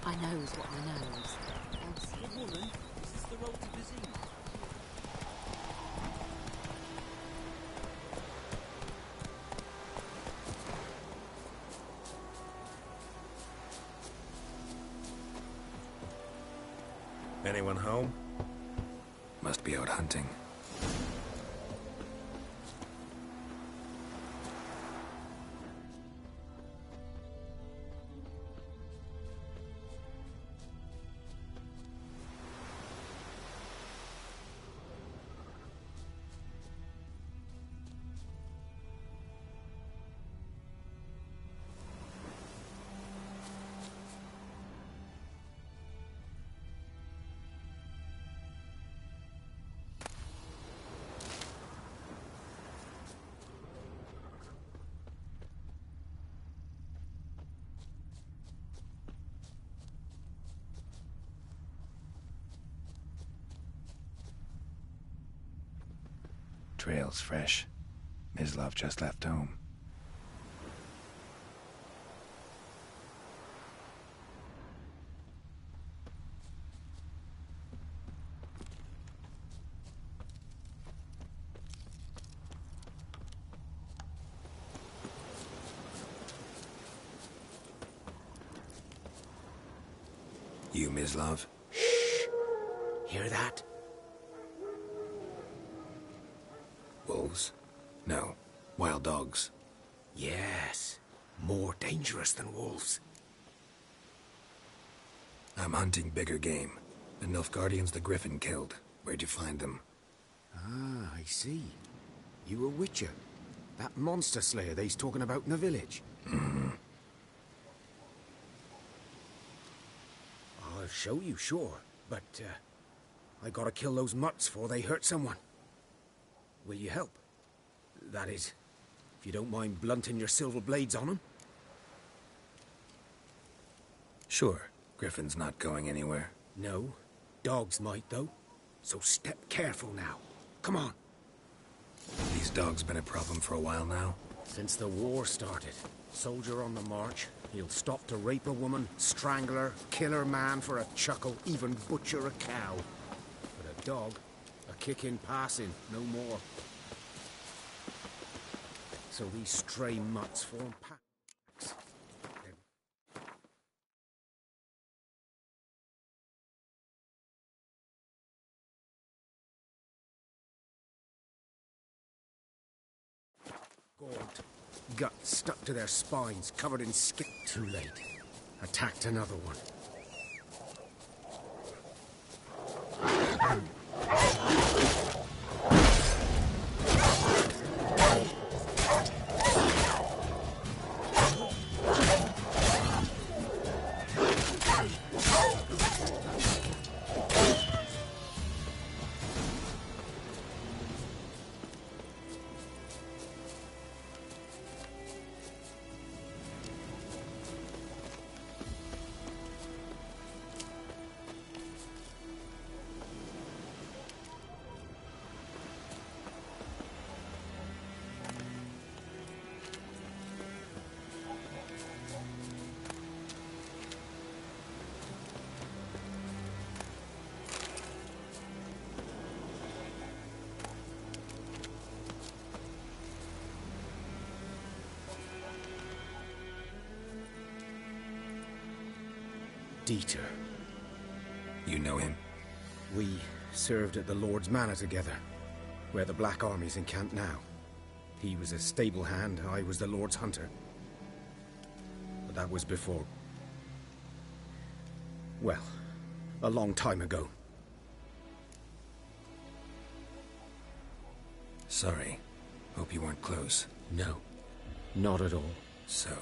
I knows what I knows. Good woman, is this the road to disease? Anyone home? Must be out hunting. Trail's fresh. Mislav just left home. You, Mislav? Shh! Hear that? Wolves? No. Wild dogs. Yes. More dangerous than wolves. I'm hunting bigger game. The Nilfgaardians the Griffin killed. Where'd you find them? Ah, I see. You a witcher. That monster slayer they's talking about in the village. Mm-hmm. I'll show you, sure. But, I gotta kill those mutts before they hurt someone. Will you help? That is, if you don't mind blunting your silver blades on them. Sure. Griffin's not going anywhere. No. Dogs might, though. So step careful now. Come on. These dogs been a problem for a while now? Since the war started. Soldier on the march. He'll stop to rape a woman, strangle her, kill her man for a chuckle, even butcher a cow. But a dog, a kick in passing, no more. So these stray mutts form packs. Gaunt. Guts stuck to their spines, covered in skin. Too late. Attacked another one. Dieter. You know him? We served at the Lord's Manor together, where the Black Army's encamped now. He was a stable hand, I was the Lord's hunter. But that was before... well, a long time ago. Sorry. Hope you weren't close. No, not at all. So,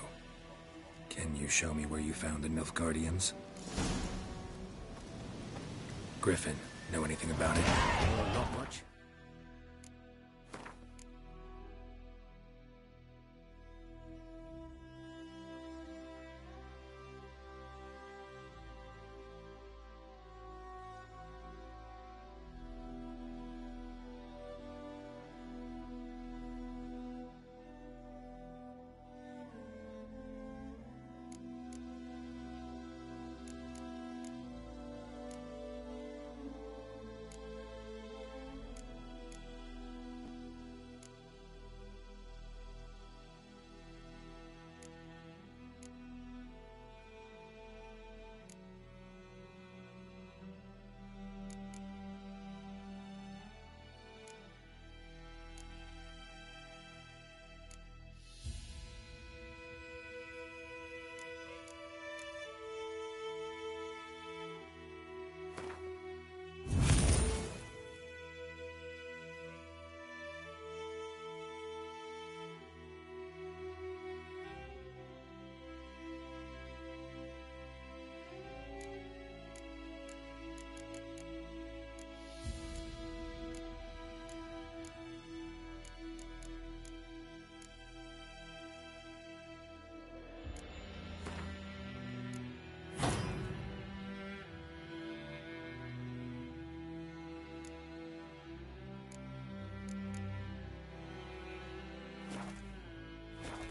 can you show me where you found the Nilfgaardians? Griffin, know anything about it? Not much.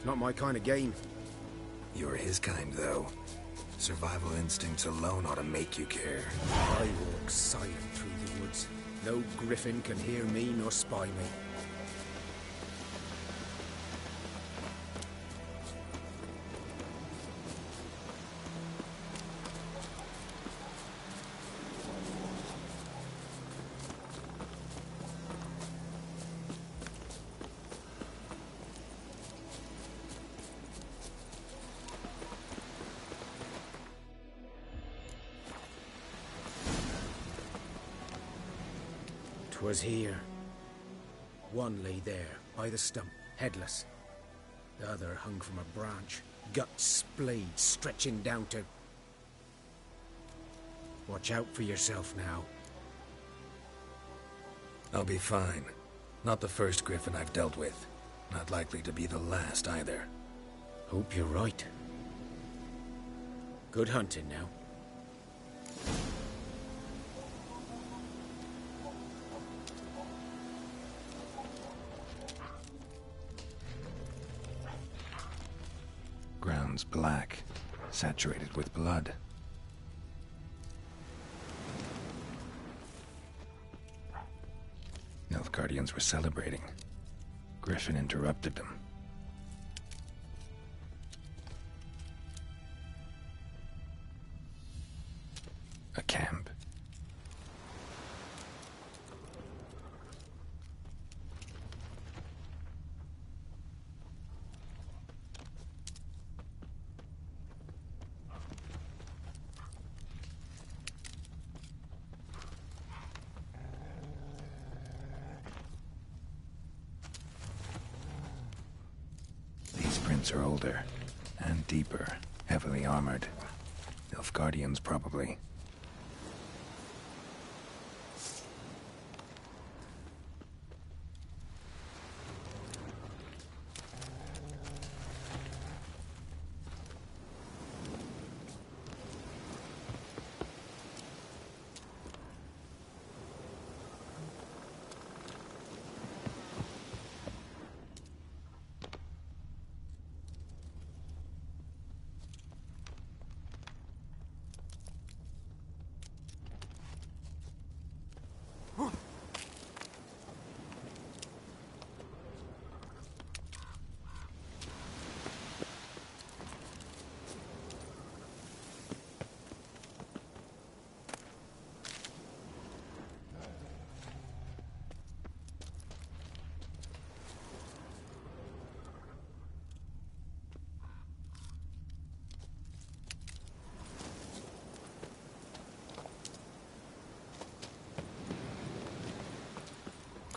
Not my kind of game. You're his kind, though. Survival instincts alone ought to make you care. I walk silent through the woods. No griffin can hear me nor spy me. Was here. One lay there, by the stump, headless. The other hung from a branch, guts splayed, stretching down to... Watch out for yourself now. I'll be fine. Not the first griffin I've dealt with. Not likely to be the last, either. Hope you're right. Good hunting now. Ground's black, saturated with blood. Nilfgaardians were celebrating. Griffin interrupted them. A camp. Are older and deeper, heavily armored. Nilfgaardians, probably.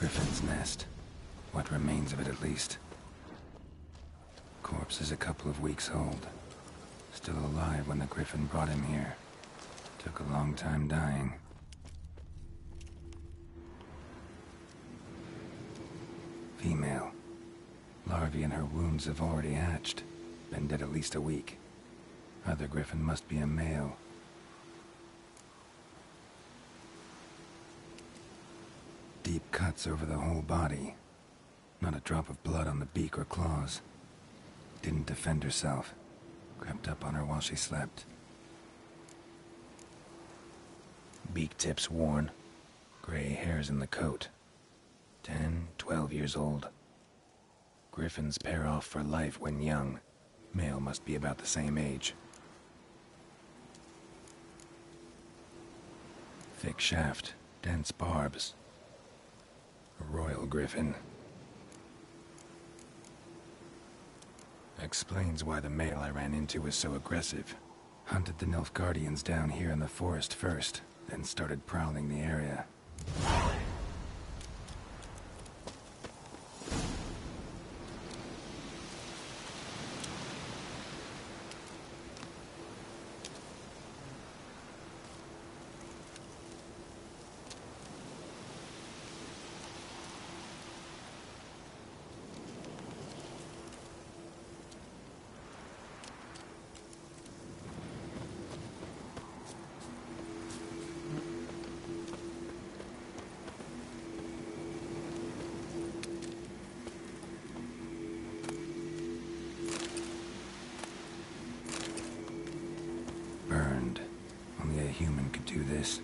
Griffin's nest. What remains of it, at least. Corpse is a couple of weeks old. Still alive when the Griffin brought him here. Took a long time dying. Female. Larvae in her wounds have already hatched. Been dead at least a week. Other Griffin must be a male. Deep cuts over the whole body. Not a drop of blood on the beak or claws. Didn't defend herself. Crept up on her while she slept. Beak tips worn. Gray hairs in the coat. 10, 12 years old. Griffins pair off for life when young. Male must be about the same age. Thick shaft, dense barbs. A royal griffin. Explains why the male I ran into was so aggressive. Hunted the Nilfgaardians down here in the forest first, then started prowling the area. Burned. Only a human could do this.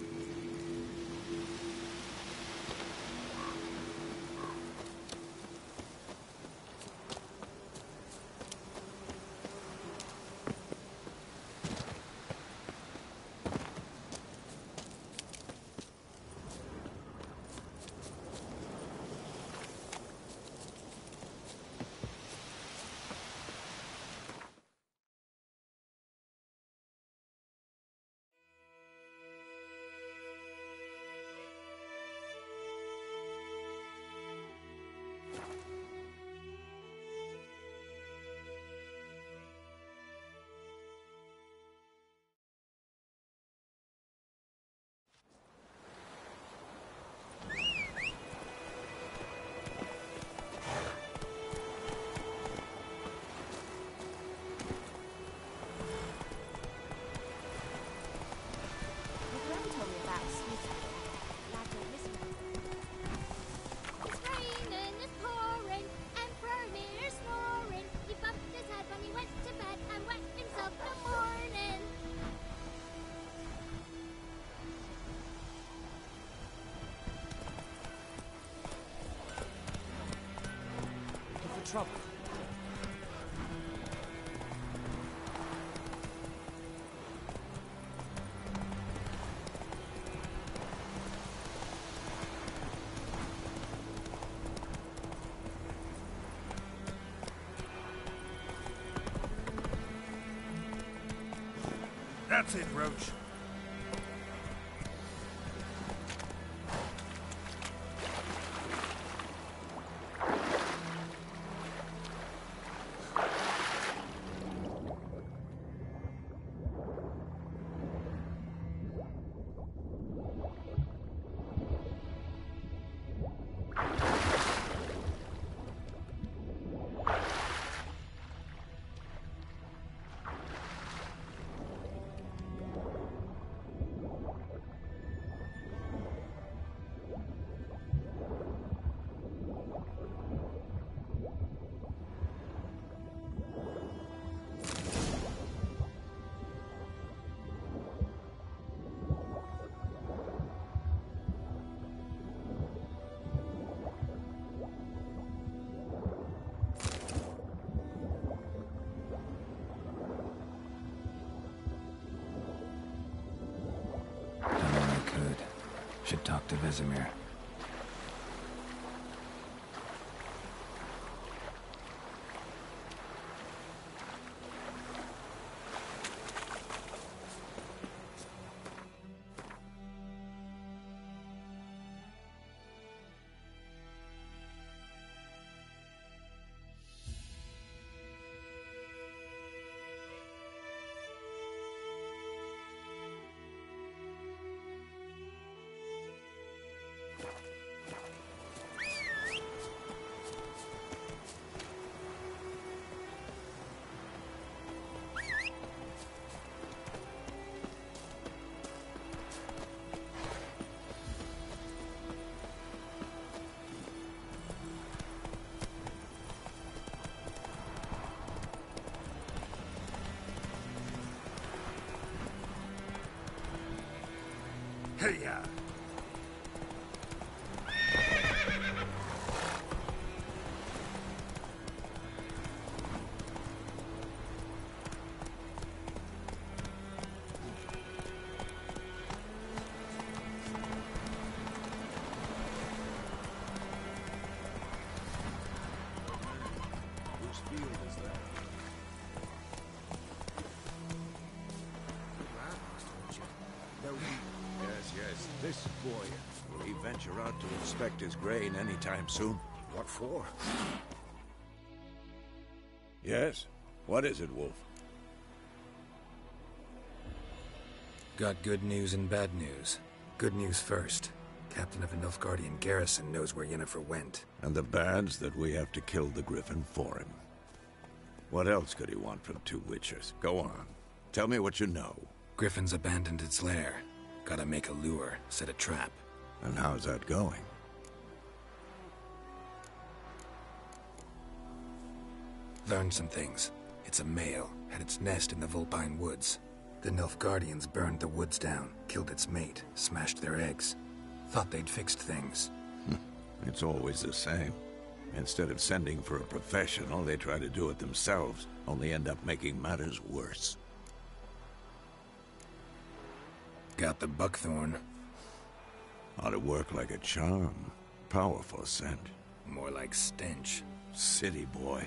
Trouble. That's it, Roach. Should talk to Vesemir. to you! Whose field is that? Yes. This boy. Will he venture out to inspect his grain anytime soon? What for? Yes? What is it, Wolf? Got good news and bad news. Good news first. Captain of the Nilfgaardian garrison knows where Yennefer went. And the bad's that we have to kill the Griffin for him. What else could he want from two witchers? Go on. Tell me what you know. Griffin's abandoned its lair. Gotta make a lure, set a trap. And how's that going? Learned some things. It's a male, had its nest in the Vulpine Woods. The Nilfgaardians burned the woods down, killed its mate, smashed their eggs. Thought they'd fixed things. It's always the same. Instead of sending for a professional, they try to do it themselves, only end up making matters worse. Got the buckthorn. Ought to work like a charm. Powerful scent. More like stench. City boy.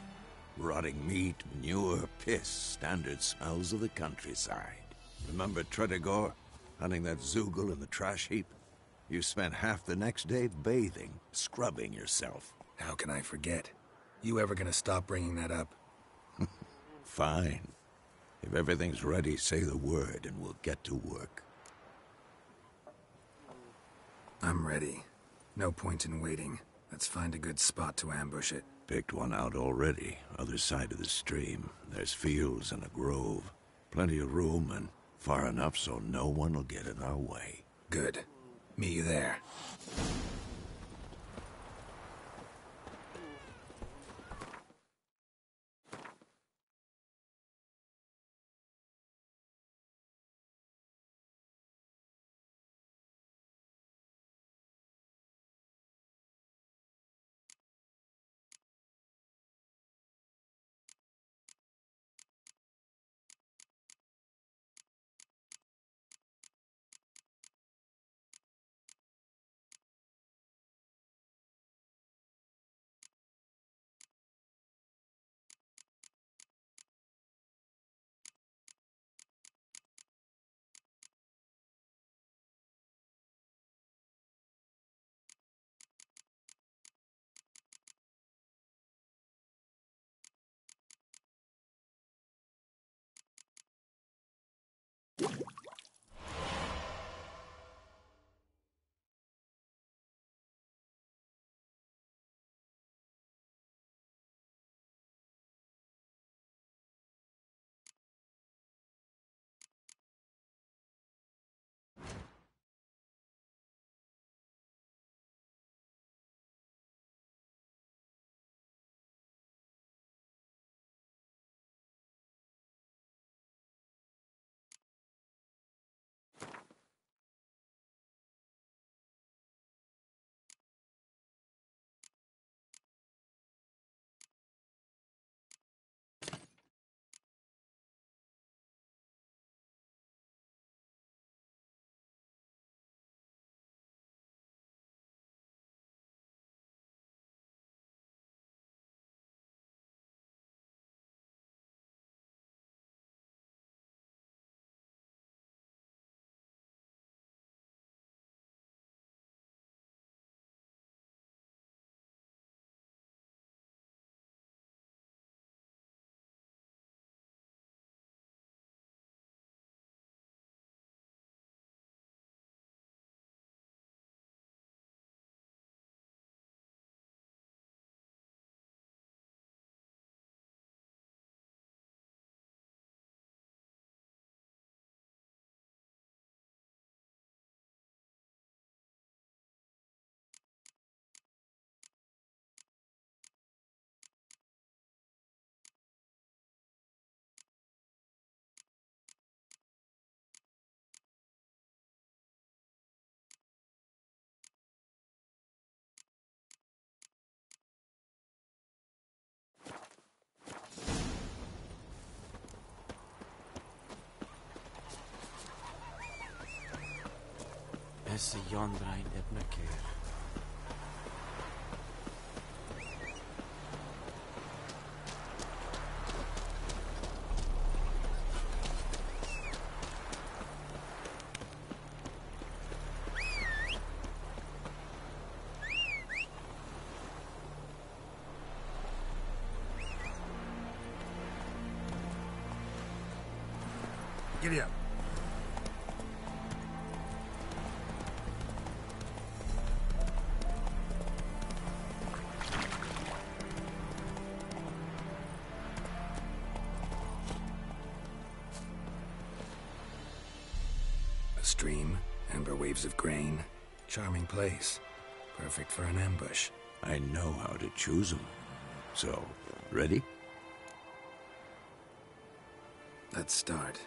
Rotting meat, manure, piss, standard smells of the countryside. Remember Tredegor? Hunting that Zoogle in the trash heap? You spent half the next day bathing, scrubbing yourself. How can I forget? You ever gonna stop bringing that up? Fine. If everything's ready, say the word and we'll get to work. I'm ready. No point in waiting. Let's find a good spot to ambush it. Picked one out already, other side of the stream. There's fields and a grove. Plenty of room and far enough so no one will get in our way. Good. Meet you there. Essa Jon Brein Ebnaker. Giddy up. A stream, amber waves of grain. Charming place. Perfect for an ambush. I know how to choose them. So, ready? Let's start.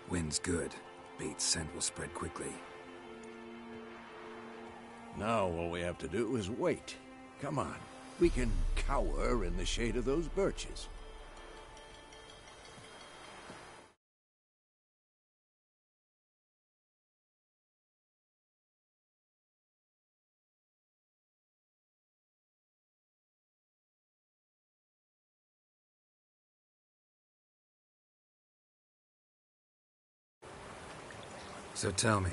Wind's good. Bait's scent will spread quickly. Now all we have to do is wait. Come on. We can cower in the shade of those birches. So tell me,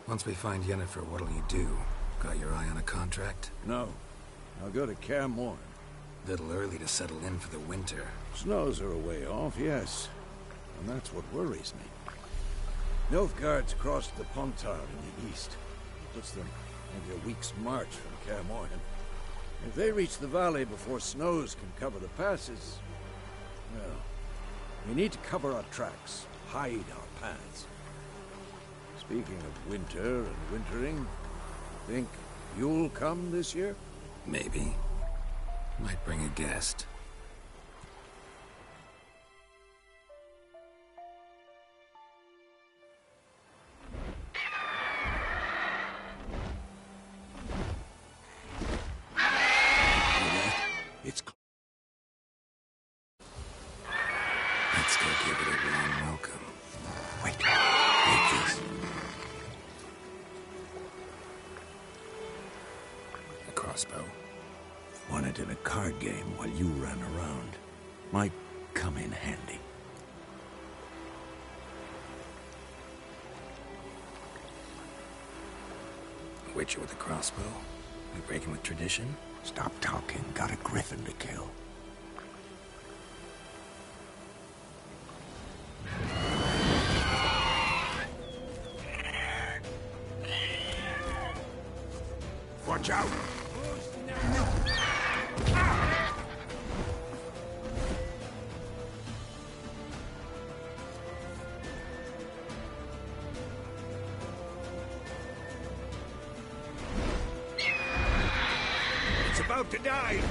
once we find Yennefer, what'll you do? Got your eye on a contract? No. I'll go to Kaer Morhen. Little early to settle in for the winter. Snows are a way off, yes. And that's what worries me. Nilfgaard's crossed the Pontar in the east. Puts them maybe a week's march from Kaer Morhen. If they reach the valley before snows can cover the passes, well, we need to cover our tracks, hide our paths. Speaking of winter and wintering, think you'll come this year? Maybe. Might bring a guest. It's... Let's go give it a warm welcome. Wait. Take this. A crossbow. Won it in a card game while you ran around. Might come in handy. A witcher with a crossbow? We breaking with tradition? Stop talking. Got a griffin to kill. Watch out! It's about to die!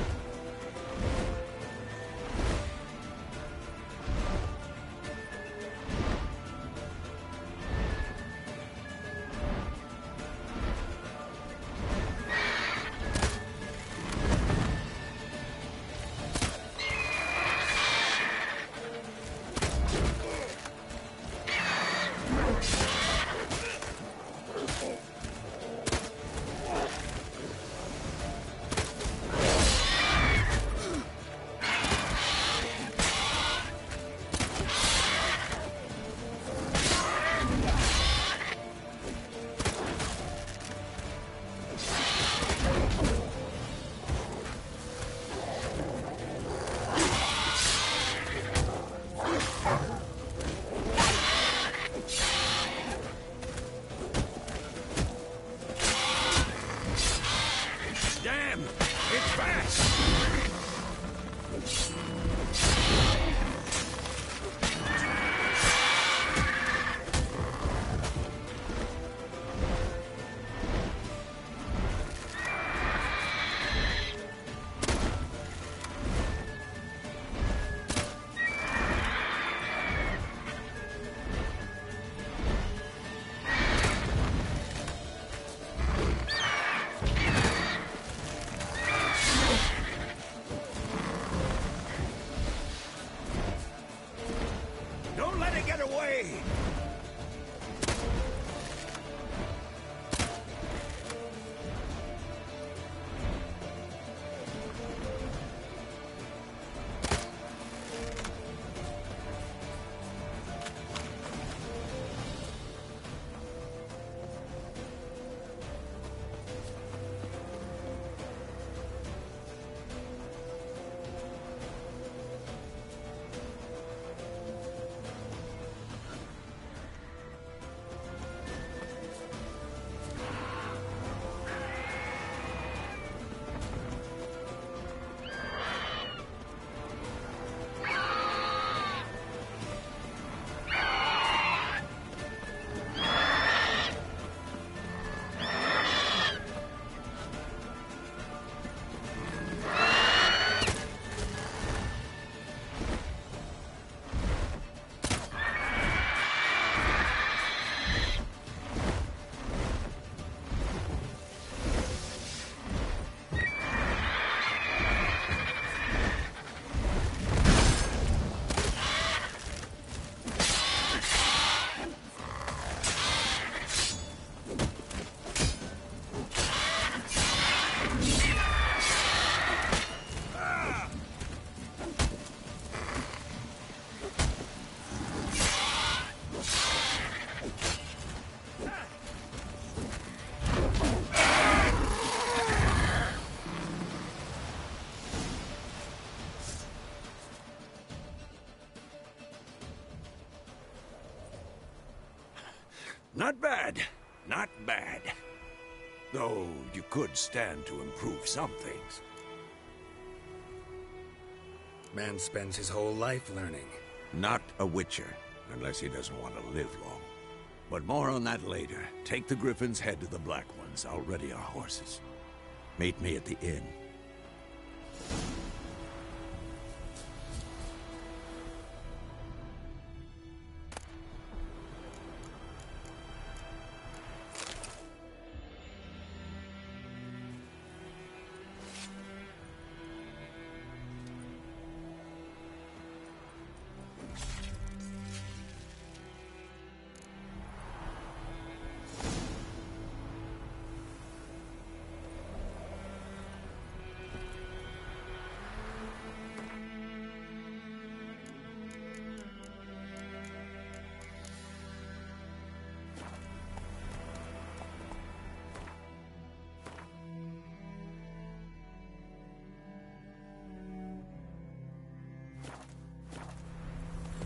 Not bad. Not bad. Though you could stand to improve some things. Man spends his whole life learning. Not a Witcher, unless he doesn't want to live long. But more on that later. Take the Griffin's head to the Black Ones. I'll ready our horses. Meet me at the inn.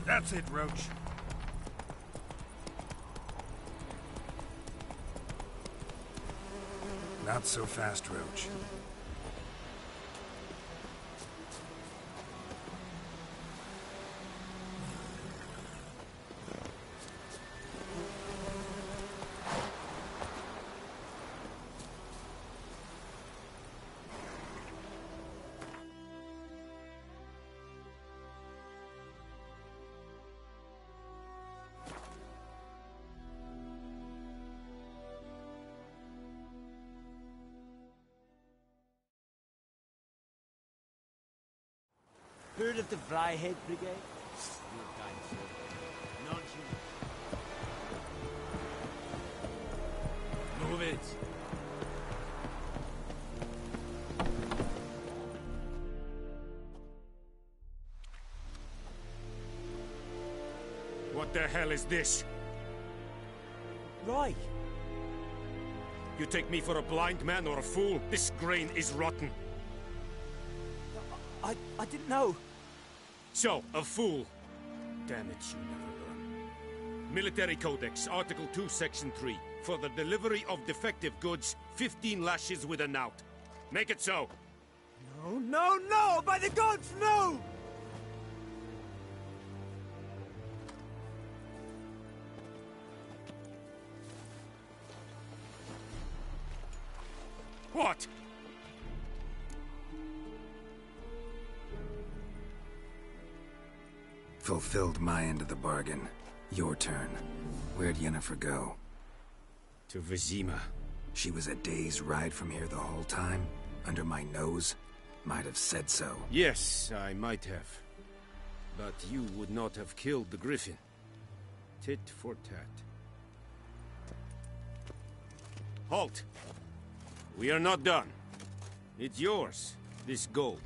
That's it, Roach. Not so fast, Roach. Heard of the Flyhead Brigade? Your dinosaur. Not you. Move it. What the hell is this? Right. You take me for a blind man or a fool? This grain is rotten. I didn't know. So, a fool. Damn it, you never learn. Military Codex, Article 2, Section 3. For the delivery of defective goods, 15 lashes with a knout. Make it so. No, no, no! By the gods, no! What? Fulfilled my end of the bargain. Your turn. Where'd Yennefer go? To Vizima. She was a day's ride from here the whole time? Under my nose? Might have said so. Yes, I might have. But you would not have killed the Griffin. Tit for tat. Halt! We are not done. It's yours, this gold.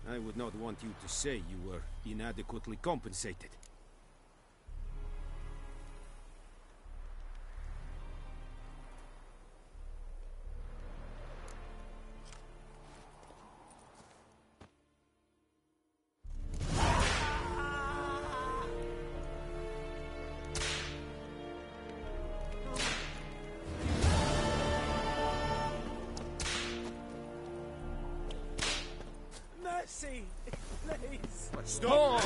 I would not want you to say you were inadequately compensated. Mercy, please. Stop!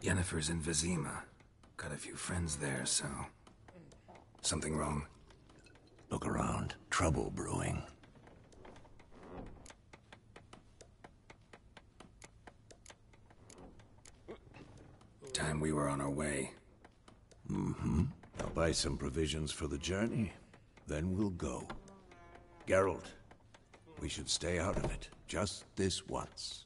Yennefer's in Vizima. Got a few friends there, so... Something wrong? Look around. Trouble brewing. Time we were on our way. Mm-hmm. I'll buy some provisions for the journey. Then we'll go. Geralt, we should stay out of it. Just this once.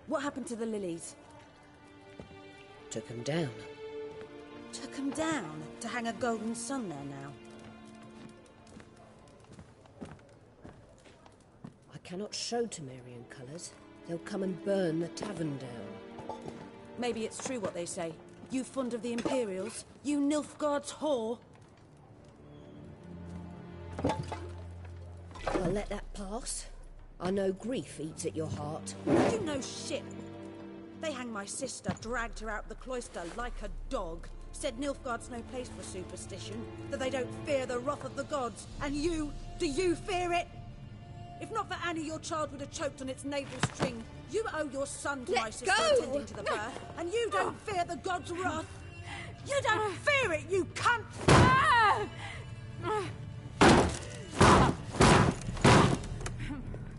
What happened to the lilies? Took them down. Took them down to hang a golden sun there now. I cannot show Temerian colours. They'll come and burn the tavern down. Maybe it's true what they say. You fond of the Imperials? You Nilfgaard's whore? I'll let that pass. I know grief eats at your heart. You know shit. They hanged my sister, dragged her out the cloister like a dog. Said Nilfgaard's no place for superstition, that they don't fear the wrath of the gods. And you, do you fear it? If not for Annie, your child would have choked on its navel string. You owe your son to my sister attending to the birth, and you don't fear the gods' wrath. You don't fear it, you cunt!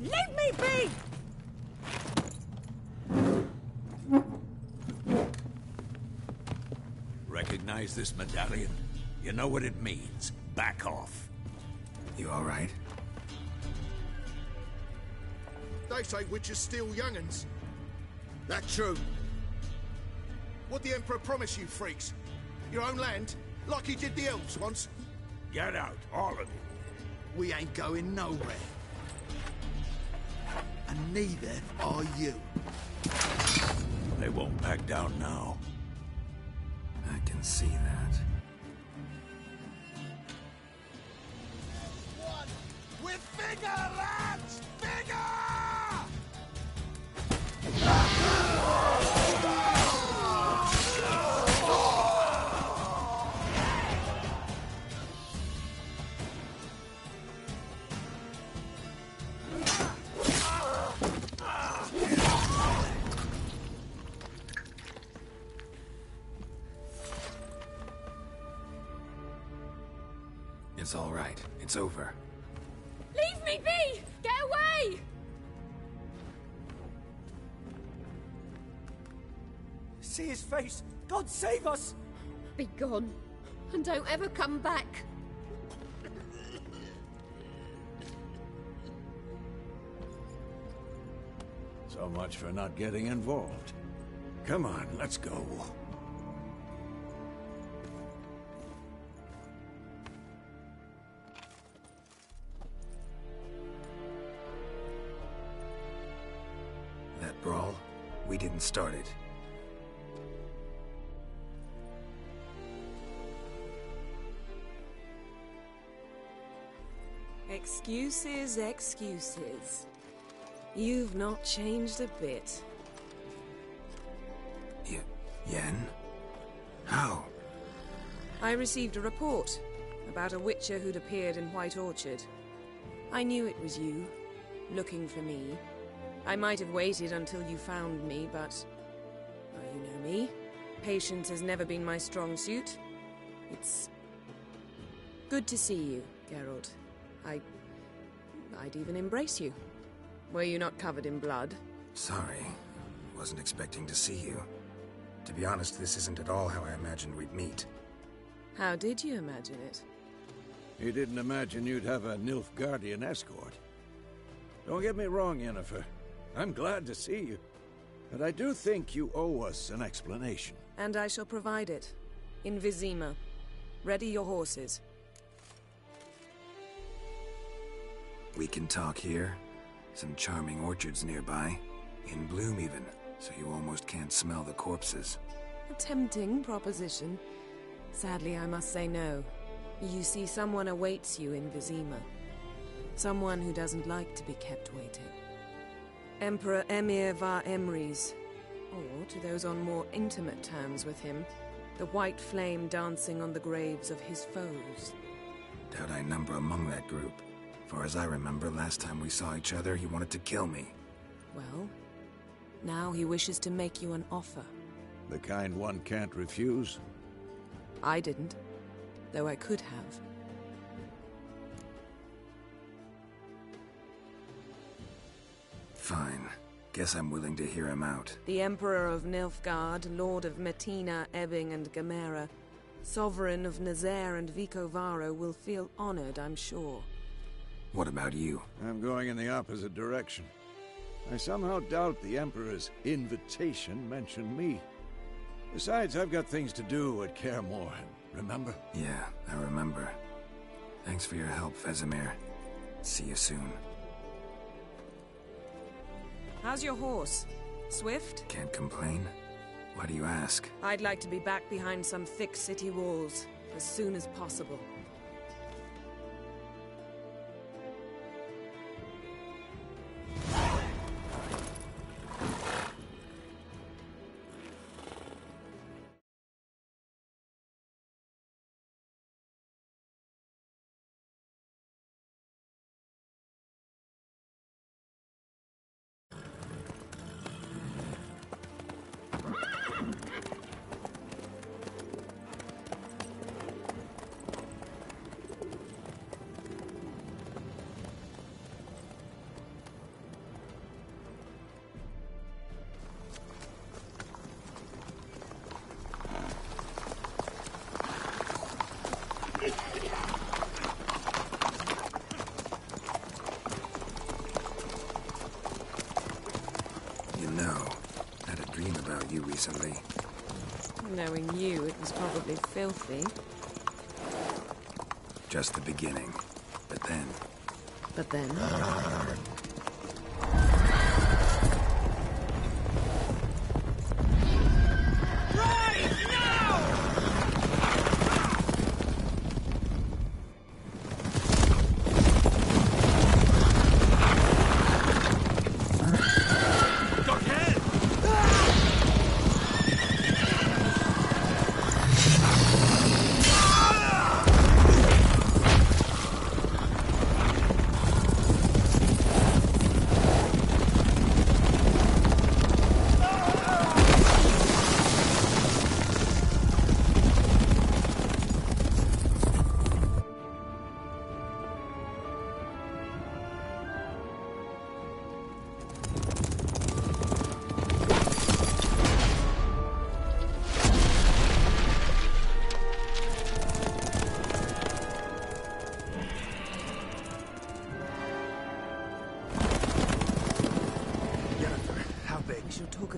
Leave me be! Recognize this medallion? You know what it means. Back off. You all right? They say witches steal young'uns. That true? What'd the Emperor promise you, freaks? Your own land? Like he did the elves once? Get out, all of you. We ain't going nowhere. And neither are you. They won't back down now. I can see that. With vigor, lads! Vigor! It's all right. It's over. Leave me be! Get away! See his face! God save us! Be gone, and don't ever come back. So much for not getting involved. Come on, let's go. That brawl, we didn't start it. Excuses, excuses. You've not changed a bit. Yen? How? I received a report about a witcher who'd appeared in White Orchard. I knew it was you, looking for me. I might have waited until you found me, but... well, you know me. Patience has never been my strong suit. It's... good to see you, Geralt. I'd even embrace you. Were you not covered in blood? Sorry. Wasn't expecting to see you. To be honest, this isn't at all how I imagined we'd meet. How did you imagine it? You didn't imagine you'd have a Nilfgaardian escort. Don't get me wrong, Yennefer. I'm glad to see you. But I do think you owe us an explanation. And I shall provide it. In Vizima. Ready your horses. We can talk here. Some charming orchards nearby. In bloom even, so you almost can't smell the corpses. A tempting proposition. Sadly, I must say no. You see, someone awaits you in Vizima. Someone who doesn't like to be kept waiting. Emperor Emir var Emreis. Or, to those on more intimate terms with him, the white flame dancing on the graves of his foes. Doubt I number among that group. Far as I remember, last time we saw each other, he wanted to kill me. Well, now he wishes to make you an offer. The kind one can't refuse? I didn't, though I could have. Fine. Guess I'm willing to hear him out. The Emperor of Nilfgaard, Lord of Metina, Ebbing and Gamera, Sovereign of Nazaire and Vicovaro will feel honored, I'm sure. What about you? I'm going in the opposite direction. I somehow doubt the Emperor's invitation mentioned me. Besides, I've got things to do at Kaer Morhen, remember? Yeah, I remember. Thanks for your help, Vesemir. See you soon. How's your horse? Swift? Can't complain. Why do you ask? I'd like to be back behind some thick city walls as soon as possible. Recently. Knowing you, it was probably filthy. Just the beginning. But then... But then?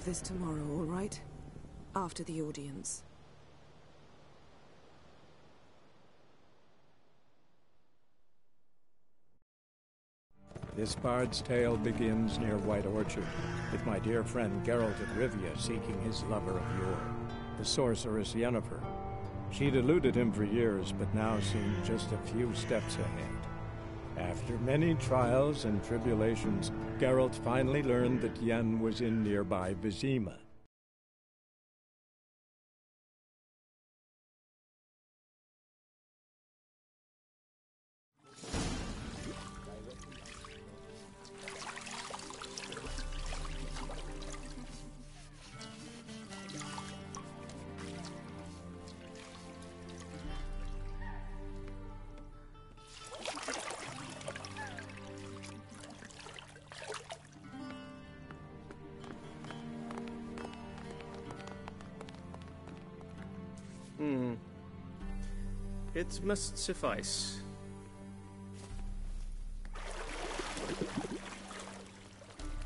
This tomorrow, all right? After the audience. This bard's tale begins near White Orchard, with my dear friend Geralt of Rivia seeking his lover of yore, the sorceress Yennefer. She'd eluded him for years, but now seemed just a few steps ahead. After many trials and tribulations, Geralt finally learned that Yen was in nearby Vizima. It must suffice.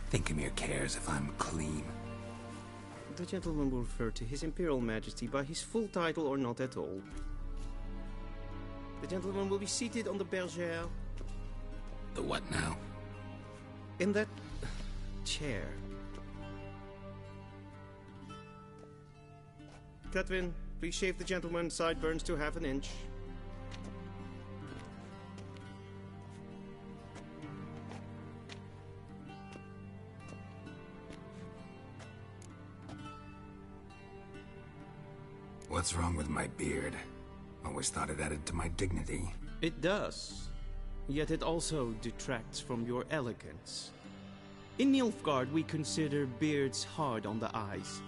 Thinkamir cares if I'm clean. The gentleman will refer to His Imperial Majesty by his full title or not at all. The gentleman will be seated on the bergère. The what now? In that chair. Cletwin, please shave the gentleman's sideburns to 1/2 inch. What's wrong with my beard? Always thought it added to my dignity. It does. Yet it also detracts from your elegance. In Nilfgaard, we consider beards hard on the eyes.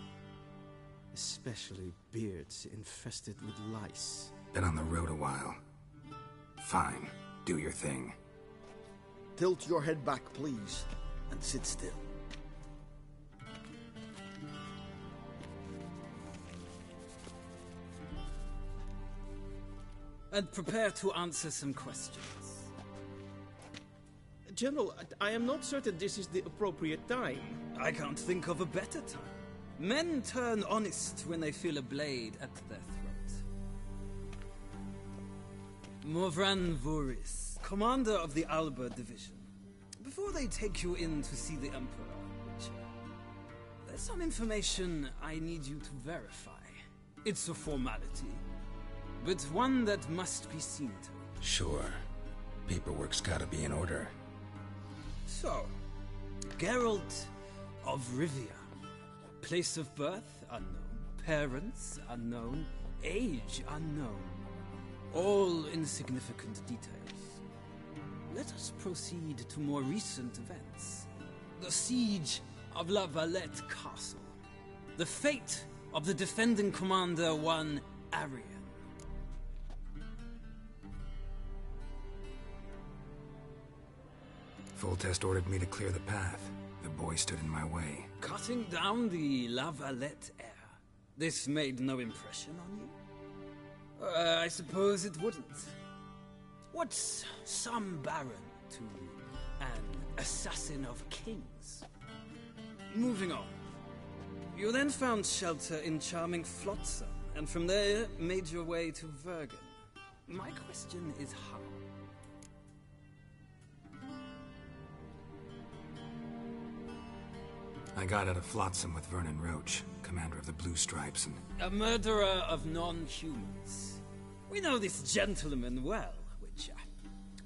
Especially beards infested with lice. Been on the road a while. Fine. Do your thing. Tilt your head back, please, and sit still. And prepare to answer some questions. General, I am not certain this is the appropriate time. I can't think of a better time. Men turn honest when they feel a blade at their throat. Morvran Voris, commander of the Alba Division. Before they take you in to see the Emperor, there's some information I need you to verify. It's a formality, but one that must be seen to. Sure. Paperwork's gotta be in order. So, Geralt of Rivia. Place of birth, unknown. Parents, unknown. Age, unknown. All insignificant details. Let us proceed to more recent events. The siege of La Valette Castle. The fate of the defending commander, one Arian. Foltest ordered me to clear the path. The boy stood in my way. Cutting down the La Valette heir. This made no impression on you? I suppose it wouldn't. What's some baron to an assassin of kings? Moving on. You then found shelter in charming Flotsam, and from there made your way to Vergen. My question is how? I got out of Flotsam with Vernon Roach, commander of the Blue Stripes, and... A murderer of non-humans. We know this gentleman well, Witcher.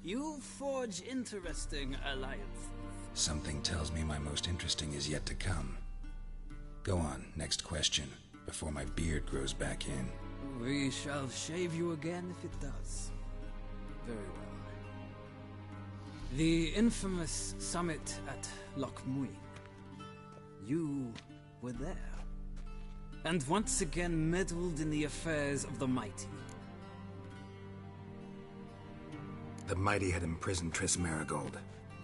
You forge interesting alliances. Something tells me my most interesting is yet to come. Go on, next question, before my beard grows back in. We shall shave you again if it does. Very well. The infamous summit at Loch Muin. You were there. And once again meddled in the affairs of the mighty. The mighty had imprisoned Triss Merigold.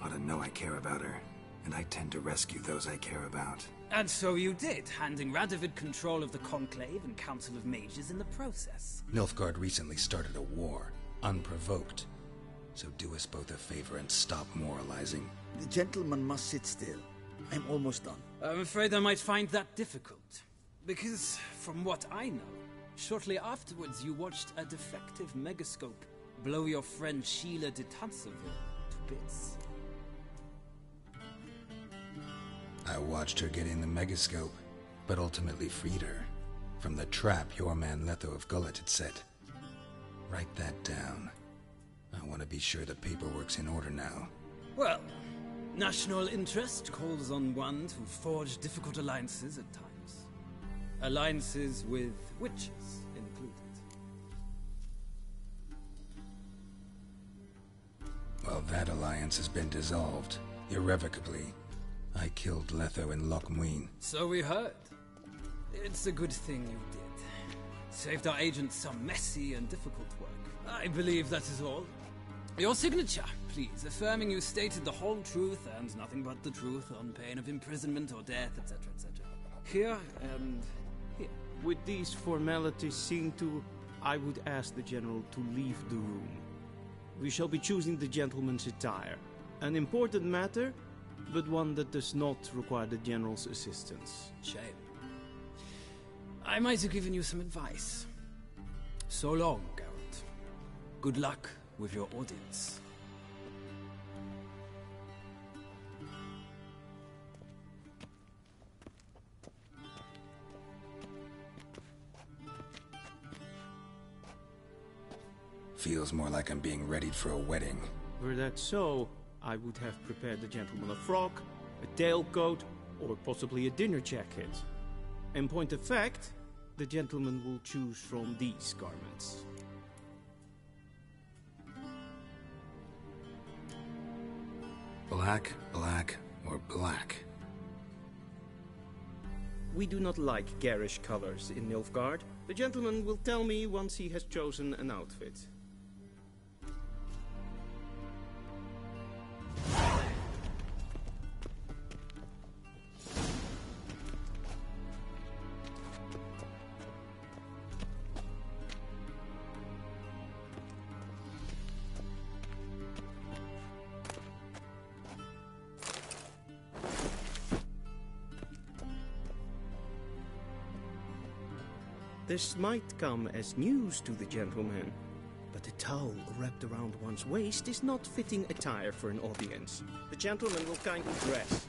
Ought to know I care about her, and I tend to rescue those I care about. And so you did, handing Radovid control of the Conclave and Council of Mages in the process. Nilfgaard recently started a war, unprovoked. So do us both a favor and stop moralizing. The gentleman must sit still. I'm almost done. I'm afraid I might find that difficult. Because, from what I know, shortly afterwards you watched a defective megascope blow your friend Sheila de Tanserville to bits. I watched her get in the megascope, but ultimately freed her from the trap your man Letho of Gullet had set. Write that down. I want to be sure the paperwork's in order now. Well, national interest calls on one to forge difficult alliances at times. Alliances with witches included. Well, that alliance has been dissolved, irrevocably. I killed Letho in Loch Muin. So we heard. It's a good thing you did. Saved our agents some messy and difficult work. I believe that is all. Your signature, please, affirming you stated the whole truth and nothing but the truth on pain of imprisonment or death, etc., etc. Here and here. With these formalities seen to, I would ask the General to leave the room. We shall be choosing the gentleman's attire. An important matter, but one that does not require the General's assistance. Shame. I might have given you some advice. So long, Geralt. Good luck with your audience. Feels more like I'm being readied for a wedding. Were that so, I would have prepared the gentleman a frock, a tailcoat, or possibly a dinner jacket. In point of fact, the gentleman will choose from these garments. Black, black, or black? We do not like garish colors in Nilfgaard. The gentleman will tell me once he has chosen an outfit. This might come as news to the gentleman, but a towel wrapped around one's waist is not fitting attire for an audience. The gentleman will kindly dress.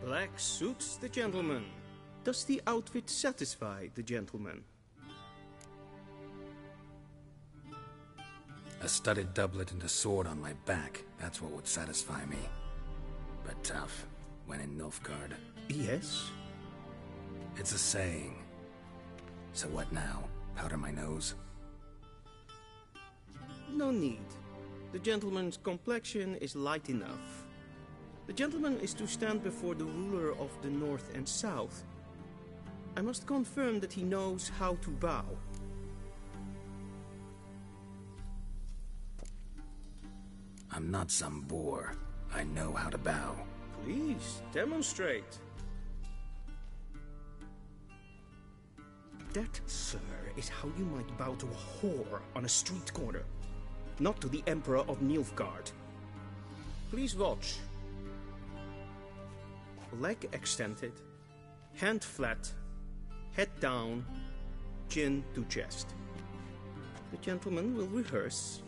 Black suits the gentleman. Does the outfit satisfy the gentleman? A studded doublet and a sword on my back, that's what would satisfy me. But tough, when in Nilfgaard. Yes? It's a saying. So what now? Powder my nose? No need. The gentleman's complexion is light enough. The gentleman is to stand before the ruler of the North and South. I must confirm that he knows how to bow. I'm not some boor. I know how to bow. Please, demonstrate. That, sir, is how you might bow to a whore on a street corner, not to the Emperor of Nilfgaard. Please watch. Leg extended, hand flat, head down, chin to chest. The gentleman will rehearse.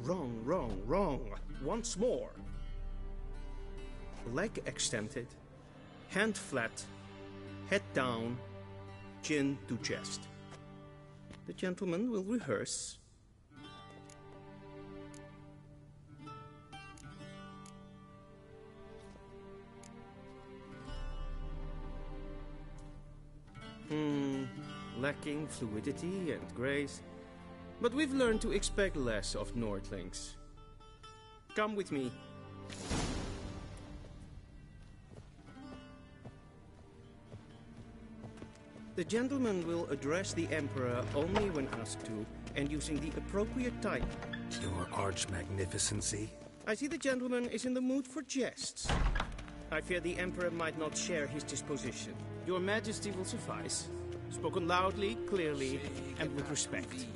Wrong, wrong, wrong. Once more. Leg extended, hand flat, head down, chin to chest. The gentleman will rehearse. Lacking fluidity and grace. But we've learned to expect less of Nordlings. Come with me. The gentleman will address the Emperor only when asked to, and using the appropriate type. Your arch-magnificency? I see the gentleman is in the mood for jests. I fear the Emperor might not share his disposition. Your Majesty will suffice. Spoken loudly, clearly, and with respect.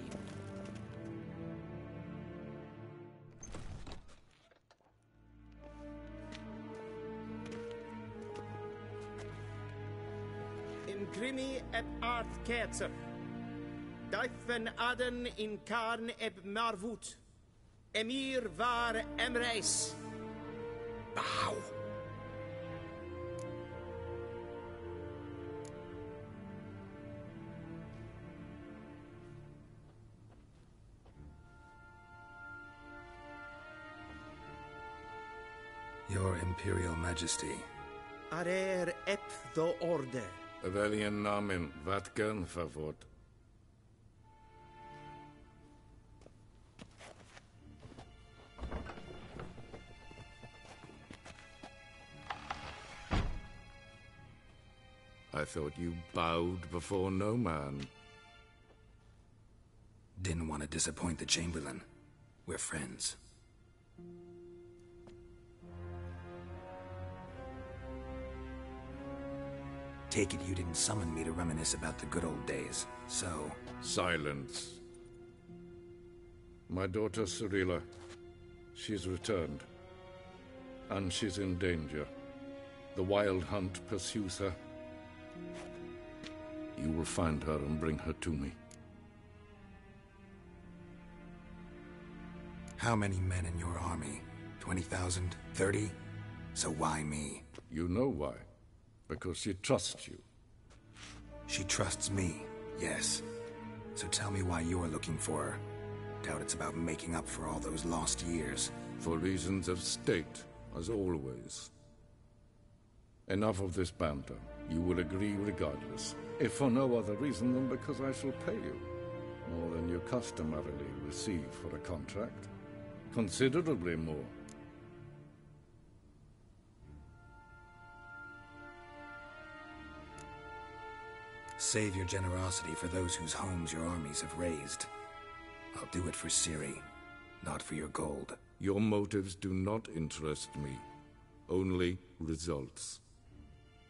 crimi et art ketzer. Daifen aden in karn eb marvut. Emir var emreis. Bow. Your Imperial Majesty. Arer ep the orde. Aurelian namen, Vatkan favort. I thought you bowed before no man. Didn't want to disappoint the Chamberlain. We're friends. Take it you didn't summon me to reminisce about the good old days, so... Silence. My daughter Cirilla, she's returned. And she's in danger. The Wild Hunt pursues her. You will find her and bring her to me. How many men in your army? 20,000? 30? So why me? You know why. Because she trusts you. She trusts me, yes. So tell me why you're looking for her. Doubt it's about making up for all those lost years. For reasons of state, as always. Enough of this banter. You will agree regardless. If for no other reason than because I shall pay you. More than you customarily receive for a contract. Considerably more. Save your generosity for those whose homes your armies have razed. I'll do it for Ciri, not for your gold. Your motives do not interest me. Only results.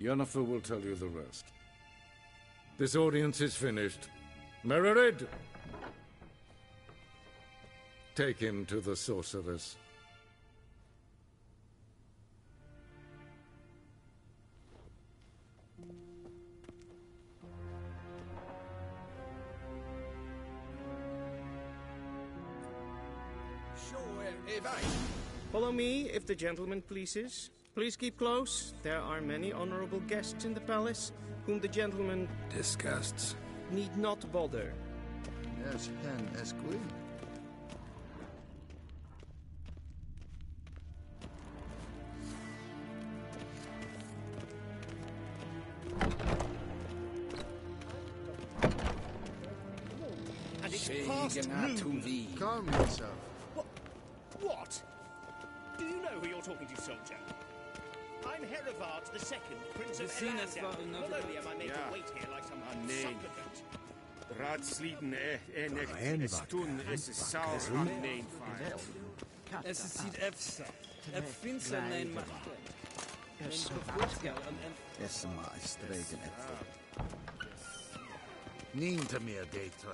Yennefer will tell you the rest. This audience is finished. Mererid! Take him to the sorceress. Follow me, if the gentleman pleases. Please keep close. There are many honorable guests in the palace, whom the gentleman... disgusts. ...need not bother. Yes, Pen Esquil. And it's past noon. Calm yourself. What? Do you know who you're talking to, soldier? I'm Herivard II, Prince of Elandel. Not only am I made to wait here like some supplicant. Raadsleden enig estun is saal aan neen vaart. Es ist Efsa. Finster nein macht. Yes, ma is streken et. Niet meer data.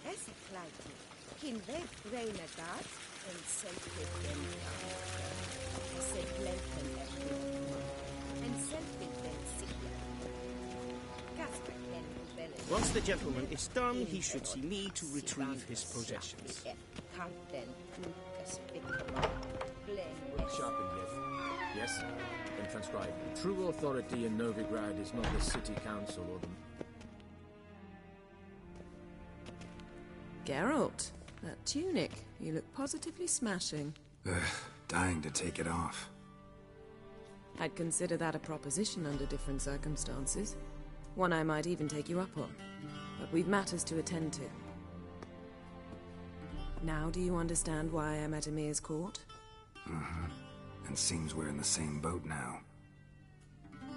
Es kleidje. Kin weg reine gaat en selfie den se blenden en selfie den sigla. Casper ken bellen. Once the gentleman is done, he should see me to retrieve his possessions. Workshop in Liv. Yes? Then transcribe. True authority in Novigrad is not the city council or the... Geralt, that tunic. You look positively smashing. Ugh, dying to take it off. I'd consider that a proposition under different circumstances. One I might even take you up on. But we've matters to attend to. Now do you understand why I'm at Emir's court? Mm-hmm. And seems we're in the same boat now.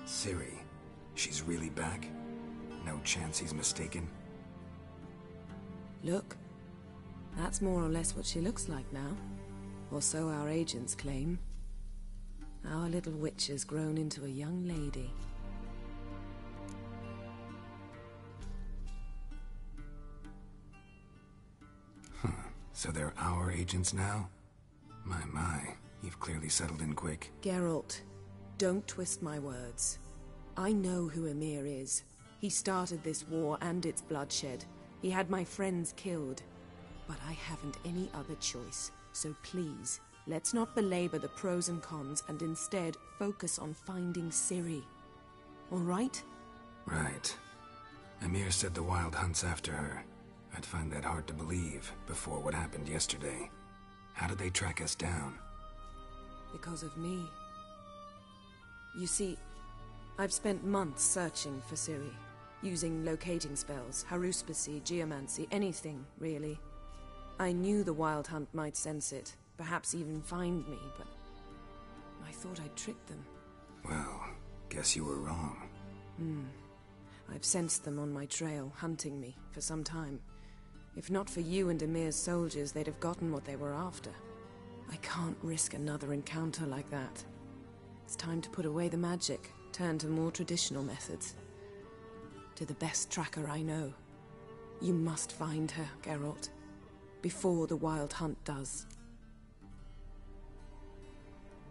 Ciri, she's really back? No chance he's mistaken? Look, that's more or less what she looks like now. Or so our agents claim. Our little witch has grown into a young lady. Huh. So they're our agents now? My, you've clearly settled in quick. Geralt, Don't twist my words. I know who Emir is. He started this war and its bloodshed. He had my friends killed. But I haven't any other choice. So please, let's not belabor the pros and cons and instead focus on finding Ciri. All right? Right. Emir said the Wild Hunt's after her. I'd find that hard to believe before what happened yesterday. How did they track us down? Because of me. You see, I've spent months searching for Ciri, using locating spells, haruspicy, geomancy, anything, really. I knew the Wild Hunt might sense it, perhaps even find me, but I thought I'd tricked them. Well, guess you were wrong. I've sensed them on my trail, hunting me, for some time. If not for you and Emir's soldiers, they'd have gotten what they were after. I can't risk another encounter like that. It's time to put away the magic, turn to more traditional methods. To the best tracker I know. You must find her, Geralt. Before the Wild Hunt does.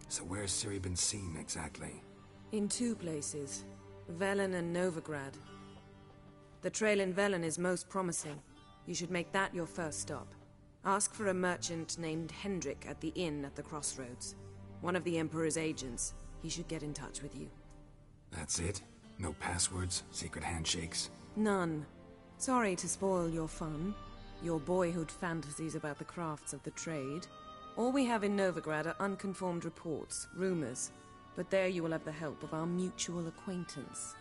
So where's Ciri been seen, exactly? In 2 places. Velen and Novigrad. The trail in Velen is most promising. You should make that your first stop. Ask for a merchant named Hendrik at the inn at the crossroads. One of the Emperor's agents. He should get in touch with you. That's it? No passwords, secret handshakes? None. Sorry to spoil your fun. Your boyhood fantasies about the crafts of the trade. All we have in Novigrad are unconfirmed reports, rumors. But there you will have the help of our mutual acquaintance.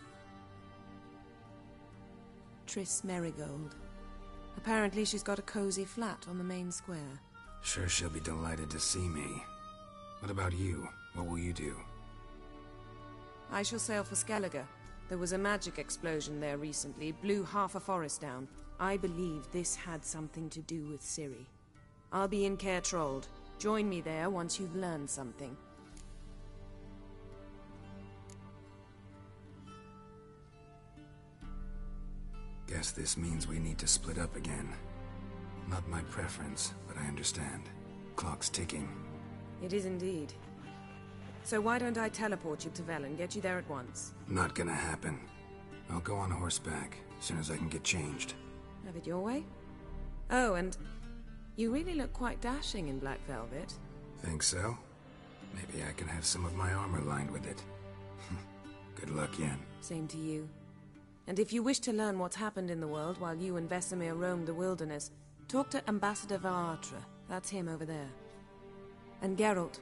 Triss Merigold. Apparently she's got a cozy flat on the main square. Sure she'll be delighted to see me. What about you? What will you do? I shall sail for Skellige. There was a magic explosion there recently, blew half a forest down. I believe this had something to do with Ciri. I'll be in Caer Trolde. Join me there once you've learned something. Guess this means we need to split up again. Not my preference, but I understand. Clock's ticking. It is indeed. So why don't I teleport you to Velen, get you there at once? Not gonna happen. I'll go on horseback, as soon as I can get changed. Have it your way? Oh, and you really look quite dashing in black velvet. Think so? Maybe I can have some of my armor lined with it. Good luck, Yen. Same to you. And if you wish to learn what's happened in the world while you and Vesemir roamed the wilderness, talk to Ambassador Varatra. That's him over there. And Geralt,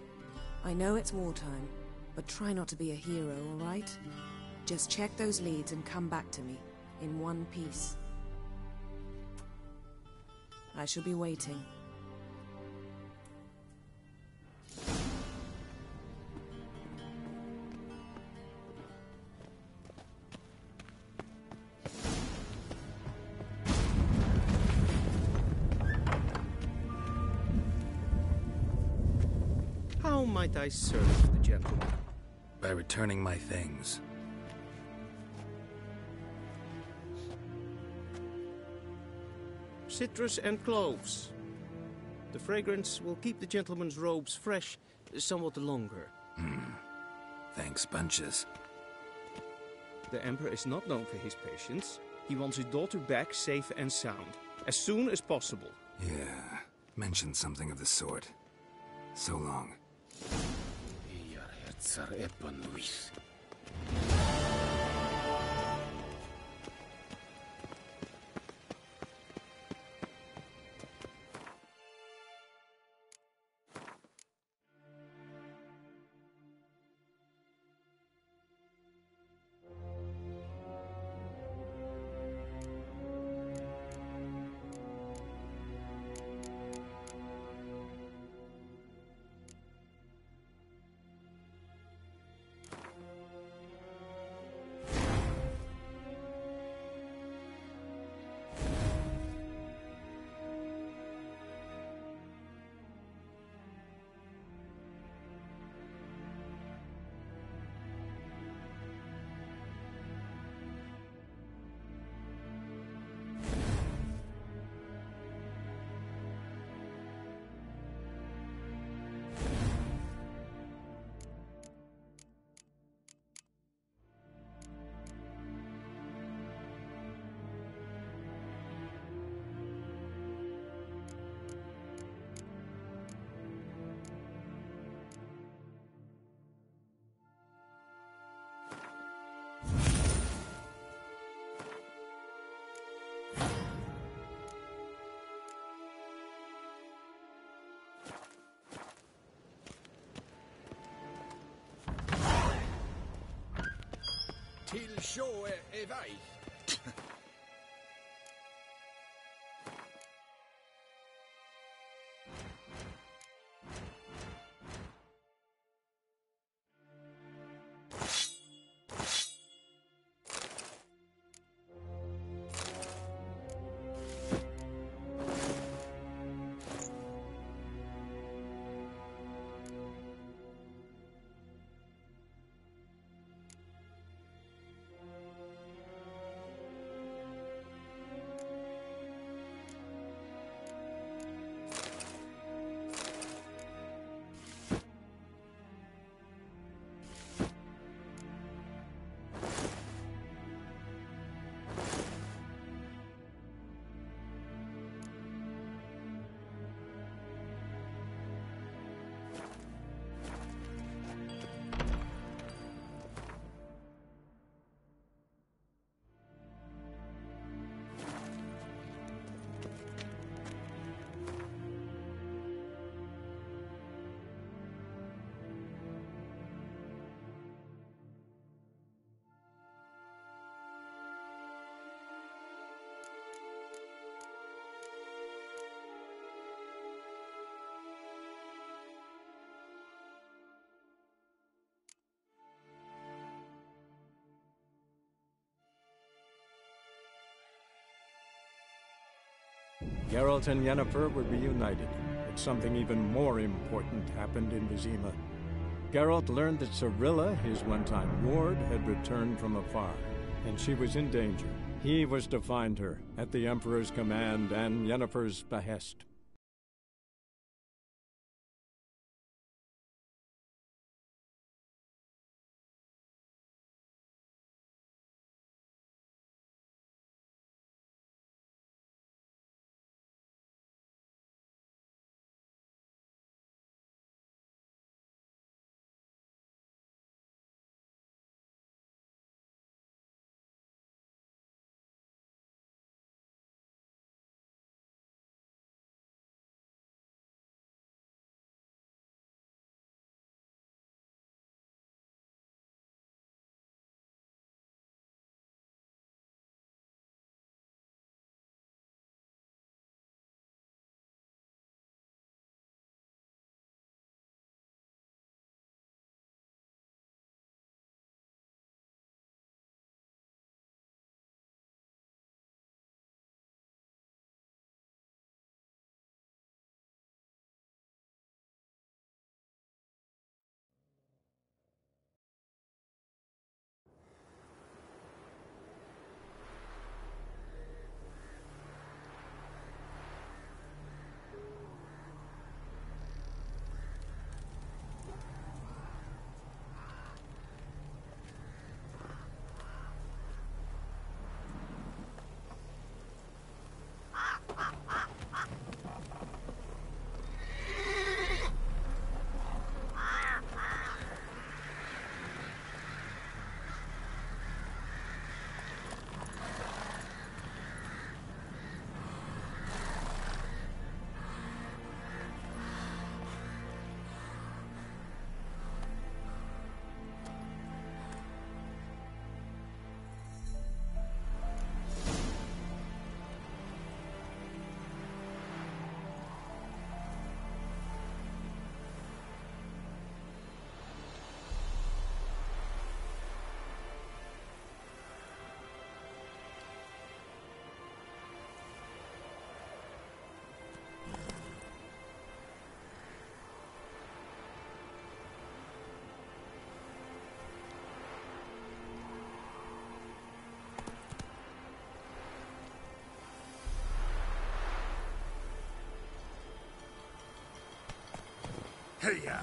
I know it's wartime, but try not to be a hero, all right? Just check those leads and come back to me, in one piece. I shall be waiting. How might I serve the gentleman? By returning my things. Citrus and cloves. The fragrance will keep the gentleman's robes fresh somewhat longer. Thanks, bunches. The Emperor is not known for his patience. He wants his daughter back safe and sound, as soon as possible. Yeah, mentioned something of the sort. So long. sure if I... Geralt and Yennefer were reunited, but something even more important happened in Vizima. Geralt learned that Cirilla, his one-time ward, had returned from afar, and she was in danger. He was to find her, at the Emperor's command and Yennefer's behest. Hey-ya!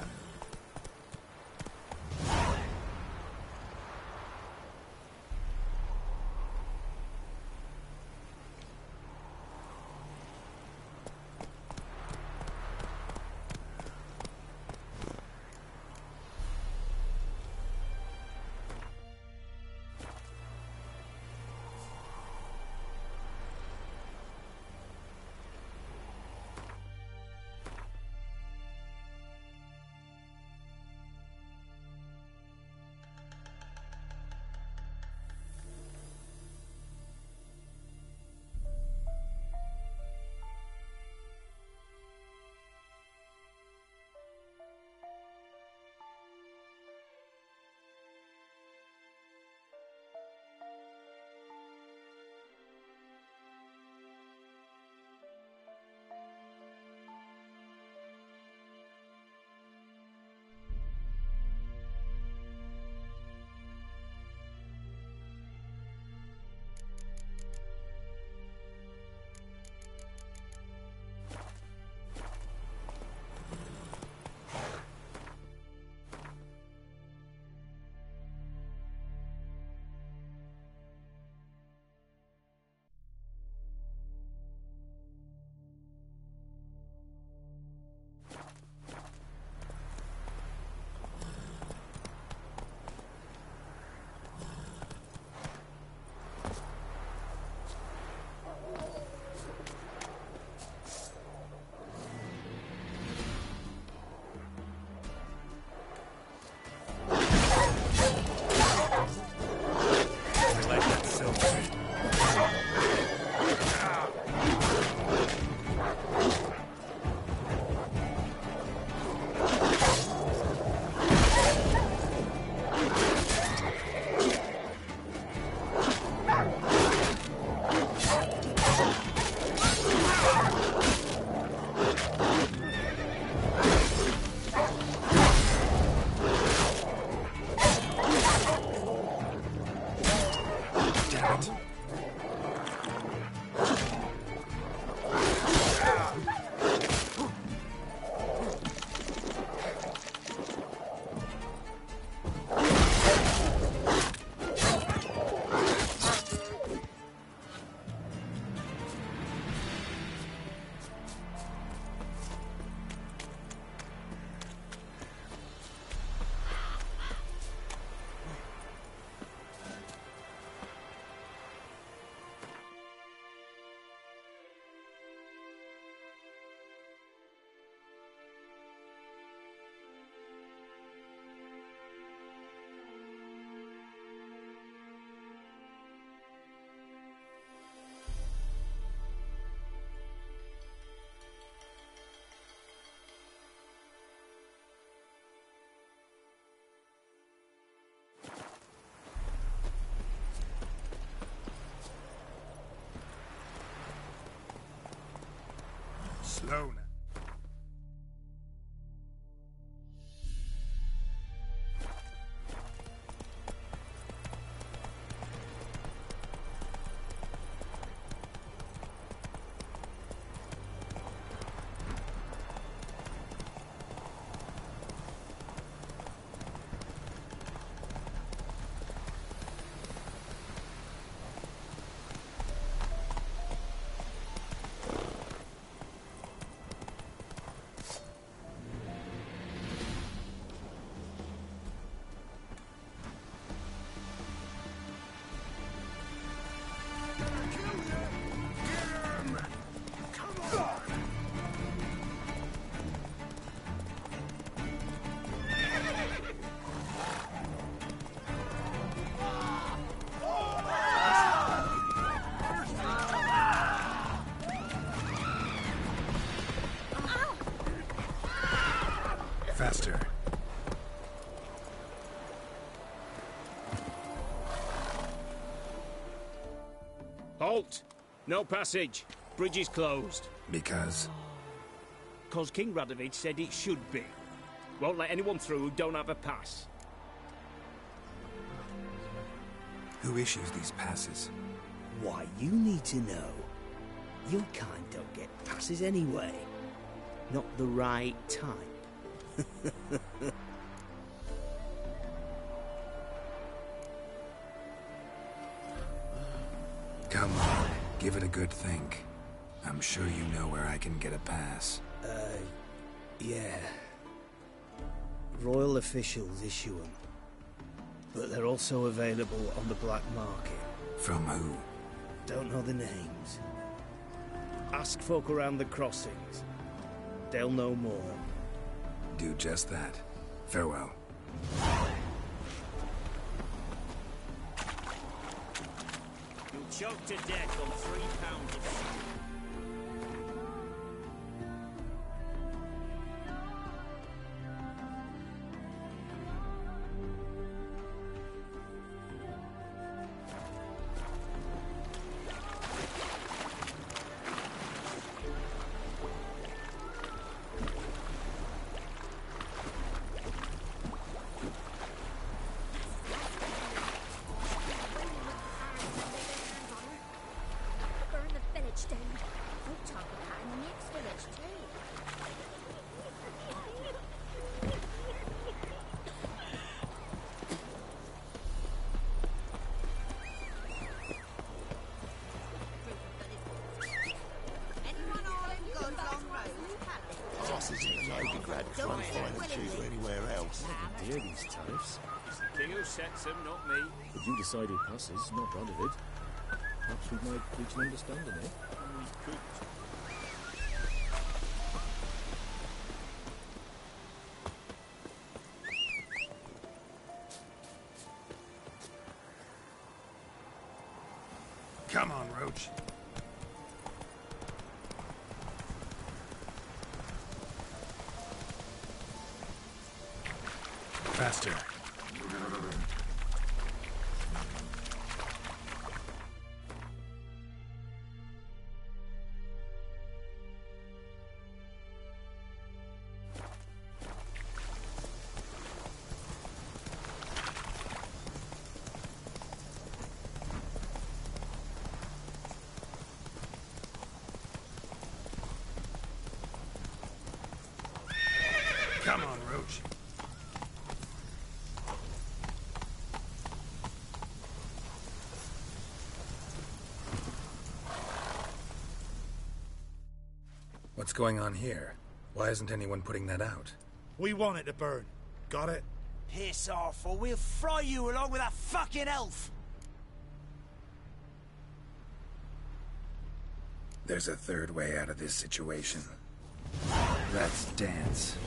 it. Slow now. Faster. Halt! No passage. Bridge is closed. Because? 'Cause King Radovid said it should be. Won't let anyone through who don't have a pass. Who issues these passes? Why, you need to know. Your kind don't get passes anyway. Not the right type. Come on, give it a good think. I'm sure you know where I can get a pass. Yeah. Royal officials issue them. But they're also available on the black market. From who? Don't know the names. Ask folk around the crossings. They'll know more. Do just that. Farewell. You'll choke to death on 3 pounds of soup. King who sets him, not me. But you decided passes, not Radovid. Perhaps we might reach an understanding, eh? We could. Come on, Roach. Faster. What's going on here? Why isn't anyone putting that out? We want it to burn. Got it? Piss off, or we'll fry you along with that fucking elf! There's a third way out of this situation. Let's dance.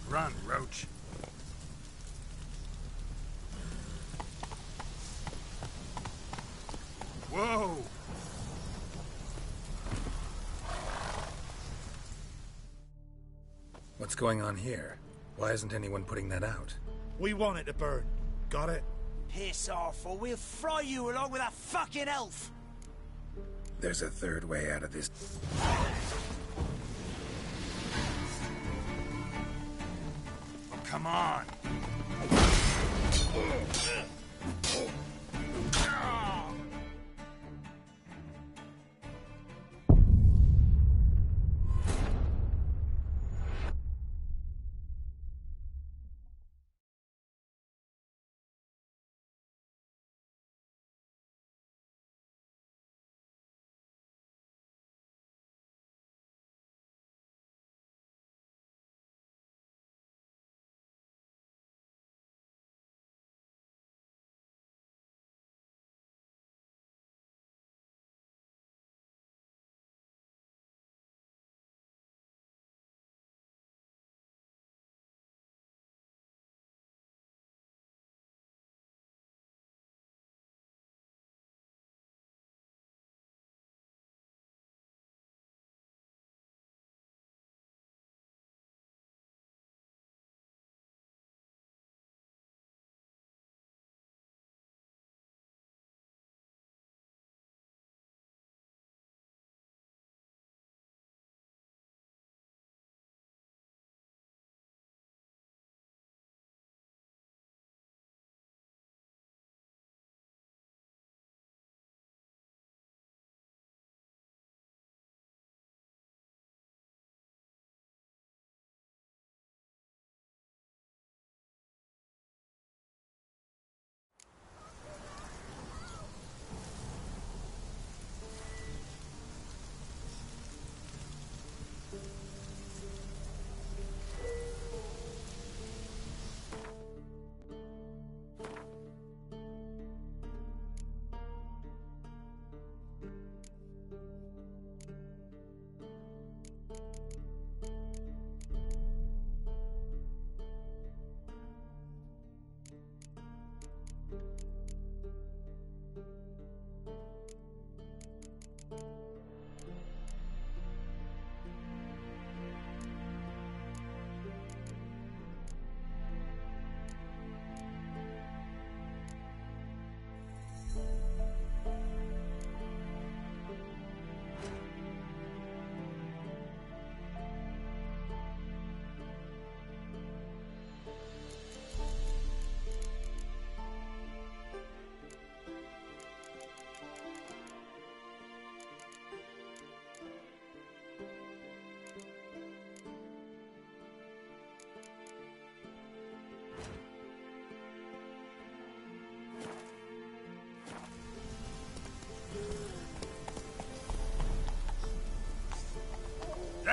Run, Roach. Whoa! What's going on here? Why isn't anyone putting that out? We want it to burn. Got it? Piss off, or we'll fry you along with that fucking elf! There's a third way out of this. Come on!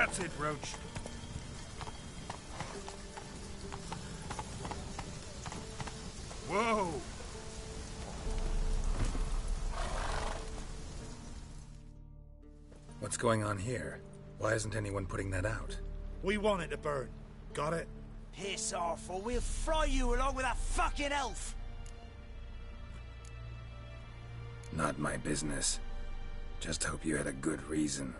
That's it, Roach. Whoa! What's going on here? Why isn't anyone putting that out? We want it to burn. Got it? Piss off, or we'll fry you along with that fucking elf! Not my business. Just hope you had a good reason.